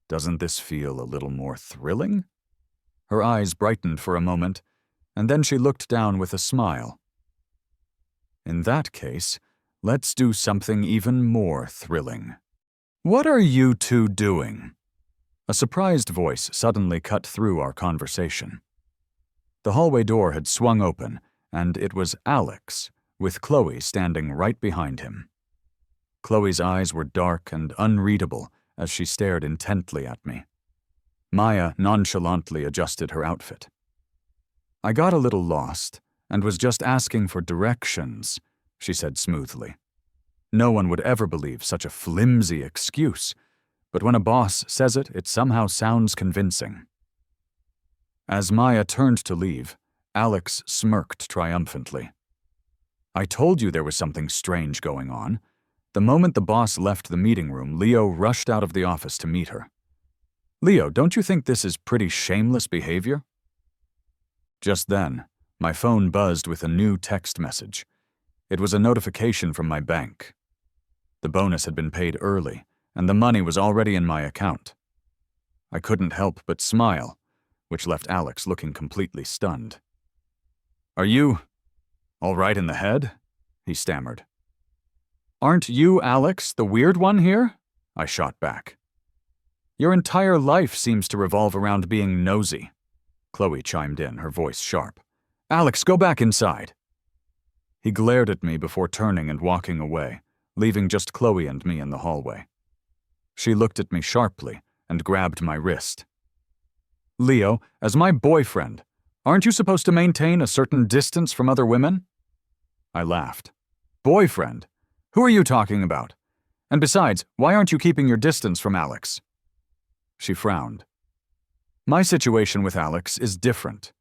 Doesn't this feel a little more thrilling? Her eyes brightened for a moment, and then she looked down with a smile. In that case, let's do something even more thrilling. What are you two doing? A surprised voice suddenly cut through our conversation. The hallway door had swung open, and it was Alex, with Chloe standing right behind him. Chloe's eyes were dark and unreadable as she stared intently at me. Maya nonchalantly adjusted her outfit. I got a little lost and was just asking for directions, she said smoothly. No one would ever believe such a flimsy excuse, but when a boss says it, it somehow sounds convincing. As Maya turned to leave, Alex smirked triumphantly. I told you there was something strange going on. The moment the boss left the meeting room, Leo rushed out of the office to meet her. Leo, don't you think this is pretty shameless behavior? Just then, my phone buzzed with a new text message. It was a notification from my bank. The bonus had been paid early, and the money was already in my account. I couldn't help but smile, which left Alex looking completely stunned. Are you all right in the head? He stammered. Aren't you, Alex, the weird one here? I shot back. Your entire life seems to revolve around being nosy. Chloe chimed in, her voice sharp. Alex, go back inside. He glared at me before turning and walking away, leaving just Chloe and me in the hallway. She looked at me sharply and grabbed my wrist. Leo, as my boyfriend, aren't you supposed to maintain a certain distance from other women? I laughed. Boyfriend? Who are you talking about? And besides, why aren't you keeping your distance from Alex? She frowned. My situation with Alex is different.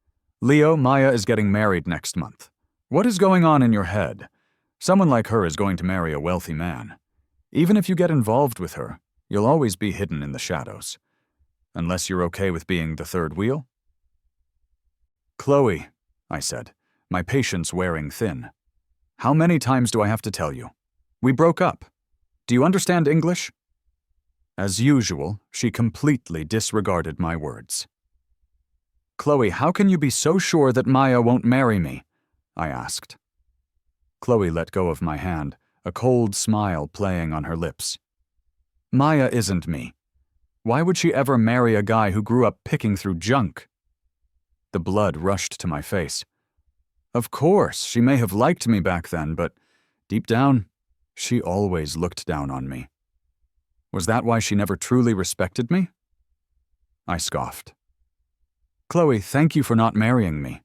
Leo, Maya is getting married next month. What is going on in your head? Someone like her is going to marry a wealthy man. Even if you get involved with her, you'll always be hidden in the shadows. Unless you're okay with being the third wheel? Chloe, I said, my patience wearing thin. How many times do I have to tell you? We broke up. Do you understand English? As usual, she completely disregarded my words. Chloe, how can you be so sure that Maya won't marry me? I asked. Chloe let go of my hand, a cold smile playing on her lips. Maya isn't me. Why would she ever marry a guy who grew up picking through junk? The blood rushed to my face. Of course, she may have liked me back then, but deep down, she always looked down on me. Was that why she never truly respected me? I scoffed. Chloe, thank you for not marrying me.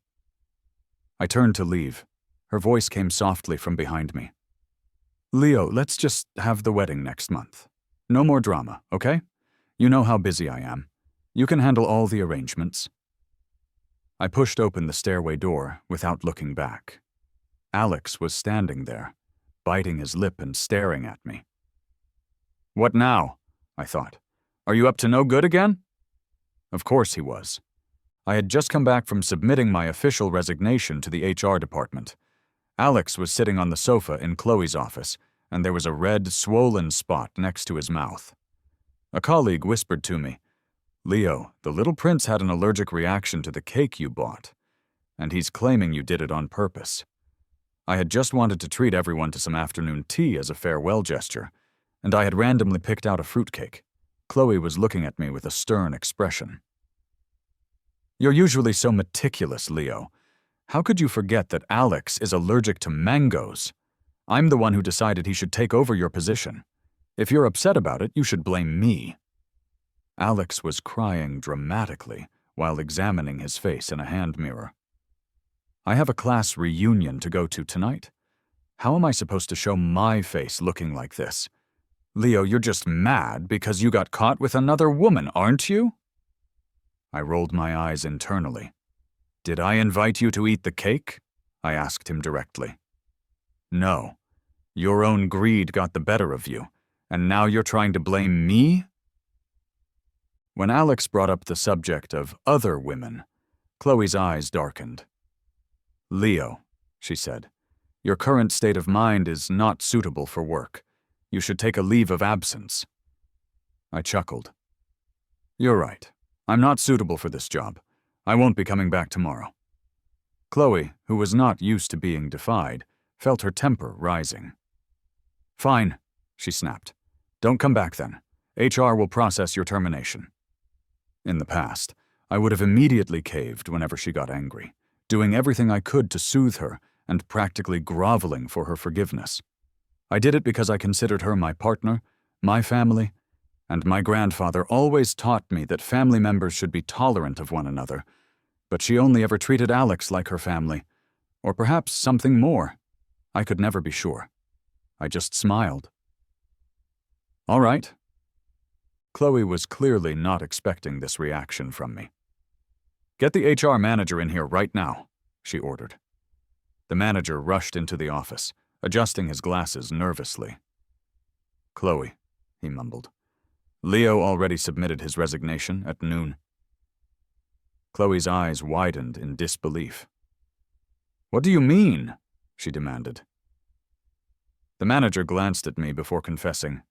I turned to leave. Her voice came softly from behind me. Leo, let's just have the wedding next month. No more drama, okay? You know how busy I am. You can handle all the arrangements. I pushed open the stairway door without looking back. Alex was standing there, biting his lip and staring at me. What now? I thought. Are you up to no good again? Of course he was. I had just come back from submitting my official resignation to the HR department. Alex was sitting on the sofa in Chloe's office, and there was a red, swollen spot next to his mouth. A colleague whispered to me, Leo, the little prince had an allergic reaction to the cake you bought, and he's claiming you did it on purpose. I had just wanted to treat everyone to some afternoon tea as a farewell gesture, and I had randomly picked out a fruitcake. Chloe was looking at me with a stern expression. You're usually so meticulous, Leo. How could you forget that Alex is allergic to mangoes? I'm the one who decided he should take over your position. If you're upset about it, you should blame me. Alex was crying dramatically while examining his face in a hand mirror. I have a class reunion to go to tonight. How am I supposed to show my face looking like this? Leo, you're just mad because you got caught with another woman, aren't you? I rolled my eyes internally. Did I invite you to eat the cake? I asked him directly. No. Your own greed got the better of you, and now you're trying to blame me? When Alex brought up the subject of other women, Chloe's eyes darkened. "Leo," she said, "your current state of mind is not suitable for work. You should take a leave of absence." I chuckled. "You're right. I'm not suitable for this job. I won't be coming back tomorrow." Chloe, who was not used to being defied, felt her temper rising. "Fine," she snapped. "Don't come back then. HR will process your termination." In the past, I would have immediately caved whenever she got angry, doing everything I could to soothe her and practically groveling for her forgiveness. I did it because I considered her my partner, my family, and my grandfather always taught me that family members should be tolerant of one another, but she only ever treated Alex like her family, or perhaps something more. I could never be sure. I just smiled. "All right." Chloe was clearly not expecting this reaction from me. "Get the HR manager in here right now," she ordered. The manager rushed into the office, adjusting his glasses nervously. "Chloe," he mumbled. "Leo already submitted his resignation at noon." Chloe's eyes widened in disbelief. "What do you mean?" she demanded. The manager glanced at me before confessing.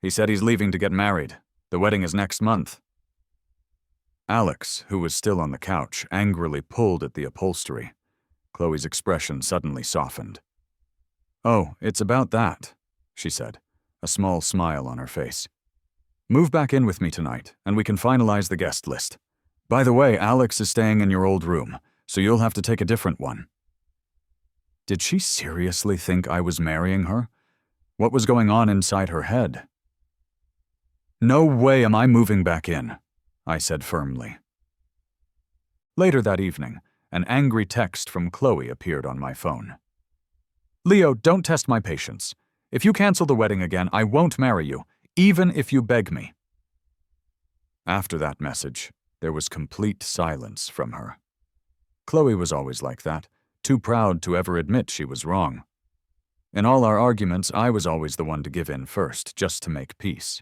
"He said he's leaving to get married. The wedding is next month." Alex, who was still on the couch, angrily pulled at the upholstery. Chloe's expression suddenly softened. "Oh, it's about that," she said, a small smile on her face. "Move back in with me tonight, and we can finalize the guest list. By the way, Alex is staying in your old room, so you'll have to take a different one." Did she seriously think I was marrying her? What was going on inside her head? "No way am I moving back in," I said firmly. Later that evening, an angry text from Chloe appeared on my phone. "Leo, don't test my patience. If you cancel the wedding again, I won't marry you, even if you beg me." After that message, there was complete silence from her. Chloe was always like that, too proud to ever admit she was wrong. In all our arguments, I was always the one to give in first, just to make peace.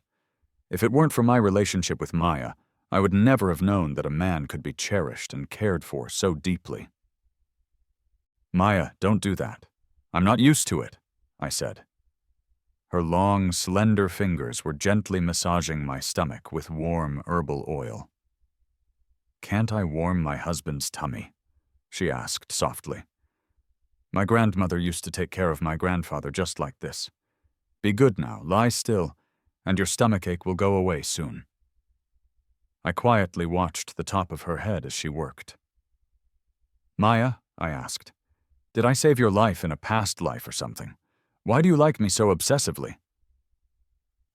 If it weren't for my relationship with Maya, I would never have known that a man could be cherished and cared for so deeply. "Maya, don't do that. I'm not used to it," I said. Her long, slender fingers were gently massaging my stomach with warm herbal oil. "Can't I warm my husband's tummy?" she asked softly. "My grandmother used to take care of my grandfather just like this. Be good now, lie still, and your stomachache will go away soon." I quietly watched the top of her head as she worked. "Maya," I asked, "did I save your life in a past life or something? Why do you like me so obsessively?"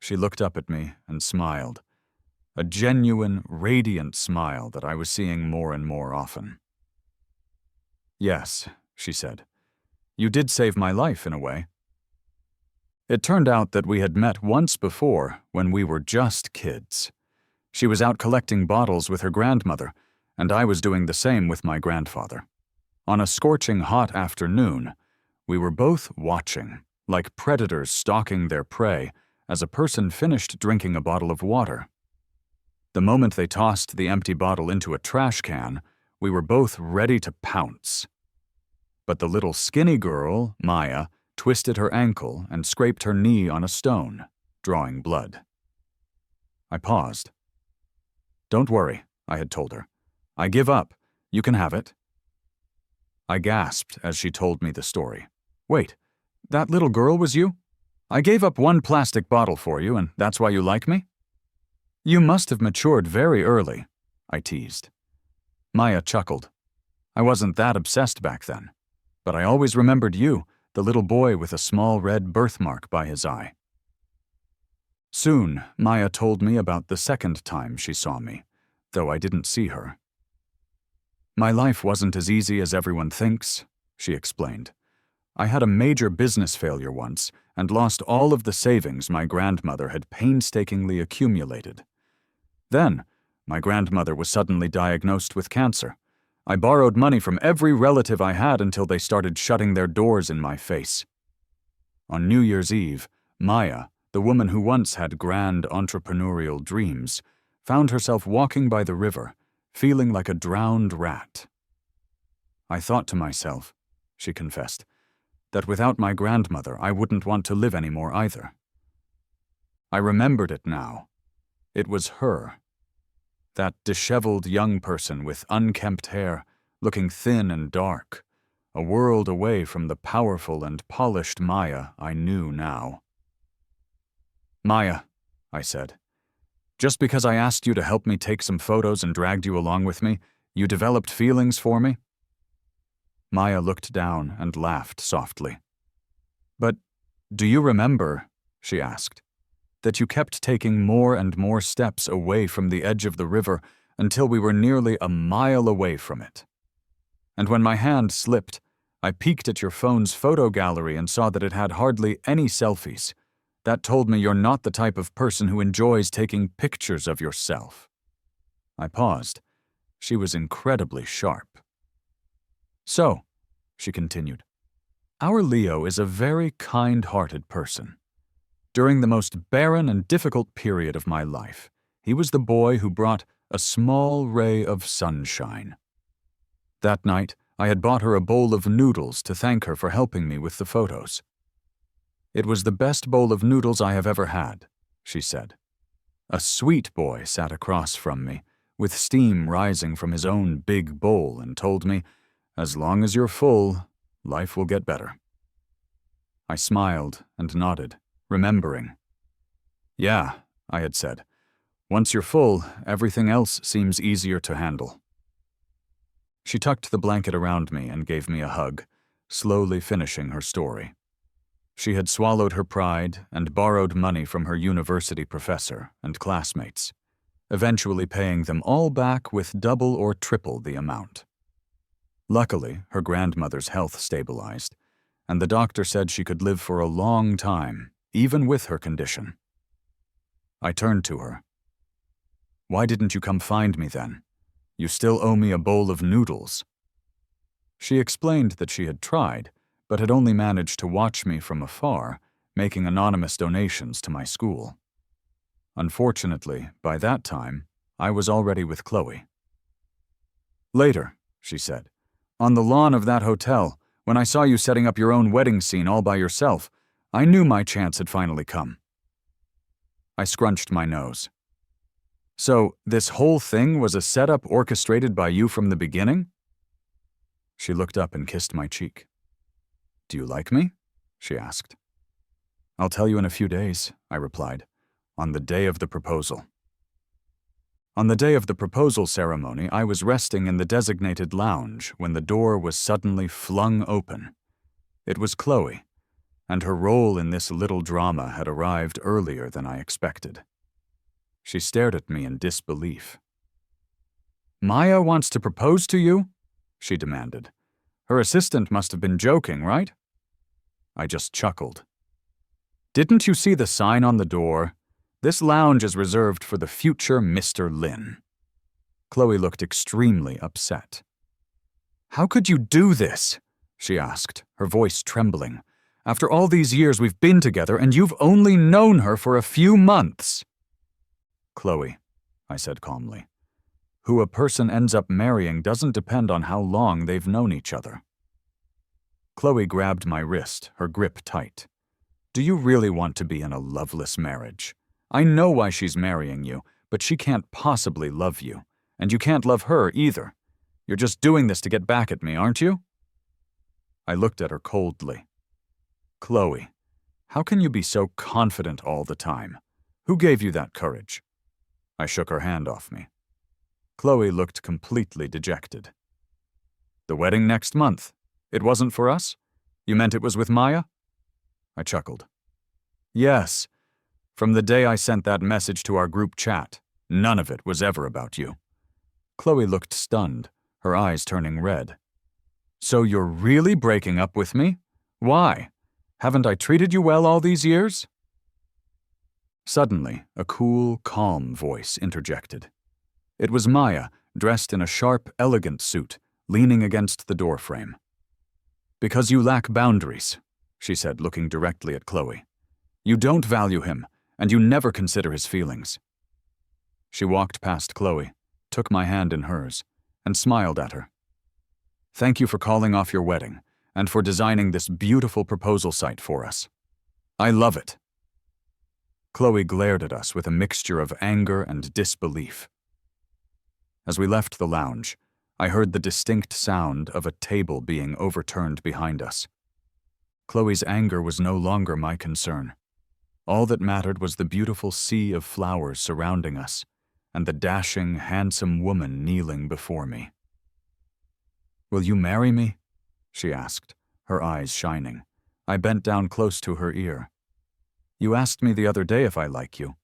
She looked up at me and smiled, a genuine, radiant smile that I was seeing more and more often. "Yes," she said, "you did save my life in a way." It turned out that we had met once before when we were just kids. She was out collecting bottles with her grandmother, and I was doing the same with my grandfather. On a scorching hot afternoon, we were both watching, like predators stalking their prey, as a person finished drinking a bottle of water. The moment they tossed the empty bottle into a trash can, we were both ready to pounce. But the little skinny girl, Maya, twisted her ankle and scraped her knee on a stone, drawing blood. I paused. "Don't worry," I had told her. "I give up. You can have it." I gasped as she told me the story. "Wait, that little girl was you? I gave up one plastic bottle for you, and that's why you like me?" "You must have matured very early," I teased. Maya chuckled. "I wasn't that obsessed back then, but I always remembered you, the little boy with a small red birthmark by his eye." Soon, Maya told me about the second time she saw me, though I didn't see her. "My life wasn't as easy as everyone thinks," she explained. "I had a major business failure once and lost all of the savings my grandmother had painstakingly accumulated. Then, my grandmother was suddenly diagnosed with cancer. I borrowed money from every relative I had until they started shutting their doors in my face. On New Year's Eve, Maya, the woman who once had grand entrepreneurial dreams, found herself walking by the river, feeling like a drowned rat. "I thought to myself," she confessed, "that without my grandmother I wouldn't want to live anymore either." I remembered it now. It was her. That disheveled young person with unkempt hair, looking thin and dark, a world away from the powerful and polished Maya I knew now. "Maya," I said, "just because I asked you to help me take some photos and dragged you along with me, you developed feelings for me?" Maya looked down and laughed softly. "But do you remember," she asked, "that you kept taking more and more steps away from the edge of the river until we were nearly a mile away from it? And when my hand slipped, I peeked at your phone's photo gallery and saw that it had hardly any selfies. That told me you're not the type of person who enjoys taking pictures of yourself." I paused. She was incredibly sharp. "So," she continued, "our Leo is a very kind-hearted person. During the most barren and difficult period of my life, he was the boy who brought a small ray of sunshine. That night, I had bought her a bowl of noodles to thank her for helping me with the photos. It was the best bowl of noodles I have ever had," she said. A sweet boy sat across from me, with steam rising from his own big bowl, and told me, "As long as you're full, life will get better." I smiled and nodded, remembering. "Yeah," I had said, "once you're full, everything else seems easier to handle." She tucked the blanket around me and gave me a hug, slowly finishing her story. She had swallowed her pride and borrowed money from her university professor and classmates, eventually paying them all back with double or triple the amount. Luckily, her grandmother's health stabilized, and the doctor said she could live for a long time, even with her condition. I turned to her. "Why didn't you come find me then? You still owe me a bowl of noodles." She explained that she had tried, but had only managed to watch me from afar, making anonymous donations to my school. Unfortunately, by that time, I was already with Chloe. "Later," she said, "on the lawn of that hotel, when I saw you setting up your own wedding scene all by yourself, I knew my chance had finally come." I scrunched my nose. "So, this whole thing was a setup orchestrated by you from the beginning?" She looked up and kissed my cheek. "Do you like me?" she asked. "I'll tell you in a few days," I replied, "on the day of the proposal." On the day of the proposal ceremony, I was resting in the designated lounge when the door was suddenly flung open. It was Chloe, and her role in this little drama had arrived earlier than I expected. She stared at me in disbelief. "Maya wants to propose to you?" she demanded. "Her assistant must have been joking, right?" I just chuckled. "Didn't you see the sign on the door? This lounge is reserved for the future Mr. Lin." Chloe looked extremely upset. "How could you do this?" she asked, her voice trembling. "After all these years we've been together and you've only known her for a few months." "Chloe," I said calmly, "who a person ends up marrying doesn't depend on how long they've known each other." Chloe grabbed my wrist, her grip tight. "Do you really want to be in a loveless marriage? I know why she's marrying you, but she can't possibly love you, and you can't love her either. You're just doing this to get back at me, aren't you?" I looked at her coldly. "Chloe, how can you be so confident all the time? Who gave you that courage?" I shook her hand off me. Chloe looked completely dejected. "The wedding next month. It wasn't for us? You meant it was with Maya?" I chuckled. "Yes. From the day I sent that message to our group chat, none of it was ever about you." Chloe looked stunned, her eyes turning red. "So you're really breaking up with me? Why? Haven't I treated you well all these years?" Suddenly, a cool, calm voice interjected. It was Maya, dressed in a sharp, elegant suit, leaning against the doorframe. "Because you lack boundaries," she said, looking directly at Chloe. "You don't value him, and you never consider his feelings." She walked past Chloe, took my hand in hers, and smiled at her. "Thank you for calling off your wedding, and for designing this beautiful proposal site for us. I love it." Chloe glared at us with a mixture of anger and disbelief. As we left the lounge, I heard the distinct sound of a table being overturned behind us. Chloe's anger was no longer my concern. All that mattered was the beautiful sea of flowers surrounding us, and the dashing, handsome woman kneeling before me. "Will you marry me?" she asked, her eyes shining. I bent down close to her ear. "You asked me the other day if I like you.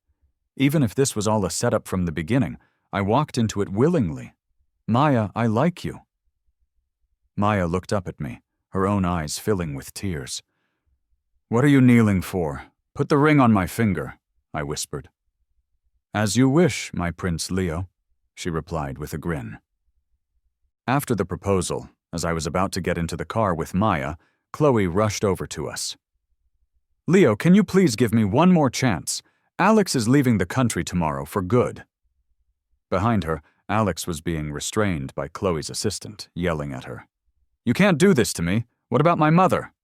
Even if this was all a setup from the beginning, I walked into it willingly. Maya, I like you." Maya looked up at me, her own eyes filling with tears. "What are you kneeling for? Put the ring on my finger," I whispered. "As you wish, my Prince Leo," she replied with a grin. After the proposal, as I was about to get into the car with Maya, Chloe rushed over to us. "Leo, can you please give me one more chance? Alex is leaving the country tomorrow for good." Behind her, Alex was being restrained by Chloe's assistant, yelling at her. "You can't do this to me. What about my mother?"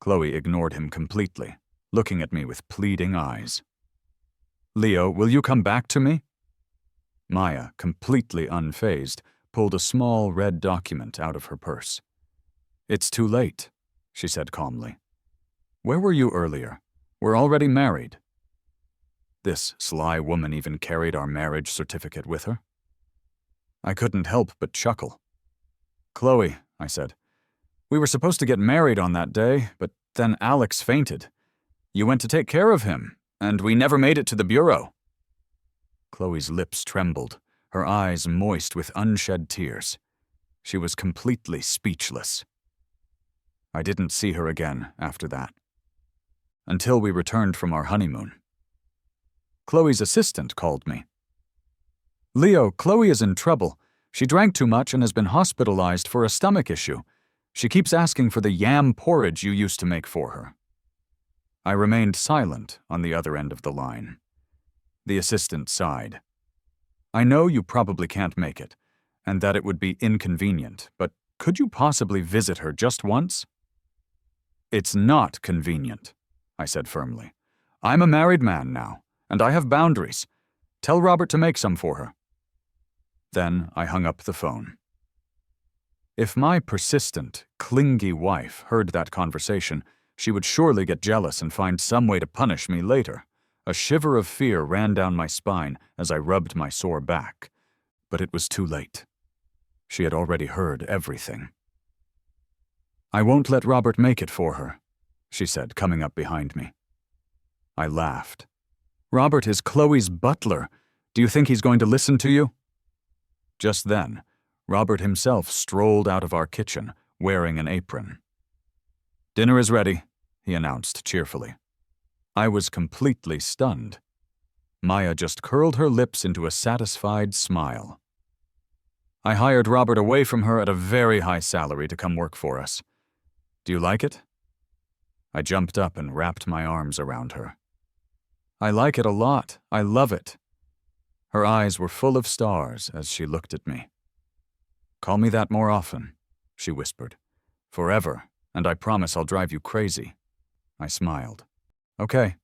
Chloe ignored him completely, looking at me with pleading eyes. "Leo, will you come back to me?" Maya, completely unfazed, pulled a small red document out of her purse. "It's too late," she said calmly. "Where were you earlier? We're already married." This sly woman even carried our marriage certificate with her. I couldn't help but chuckle. "Chloe," I said, "we were supposed to get married on that day, but then Alex fainted. You went to take care of him, and we never made it to the bureau." Chloe's lips trembled, her eyes moist with unshed tears. She was completely speechless. I didn't see her again after that, until we returned from our honeymoon. Chloe's assistant called me. "Leo, Chloe is in trouble. She drank too much and has been hospitalized for a stomach issue. She keeps asking for the yam porridge you used to make for her." I remained silent on the other end of the line. The assistant sighed. "I know you probably can't make it, and that it would be inconvenient, but could you possibly visit her just once?" "It's not convenient," I said firmly. "I'm a married man now, and I have boundaries. Tell Robert to make some for her." Then I hung up the phone. If my persistent, clingy wife heard that conversation, she would surely get jealous and find some way to punish me later. A shiver of fear ran down my spine as I rubbed my sore back. But it was too late. She had already heard everything. "I won't let Robert make it for her," she said, coming up behind me. I laughed. "Robert is Chloe's butler. Do you think he's going to listen to you?" Just then, Robert himself strolled out of our kitchen, wearing an apron. "Dinner is ready," he announced cheerfully. I was completely stunned. Maya just curled her lips into a satisfied smile. "I hired Robert away from her at a very high salary to come work for us. Do you like it?" I jumped up and wrapped my arms around her. "I like it a lot. I love it." Her eyes were full of stars as she looked at me. "Call me that more often," she whispered. "Forever, and I promise I'll drive you crazy." I smiled. "Okay."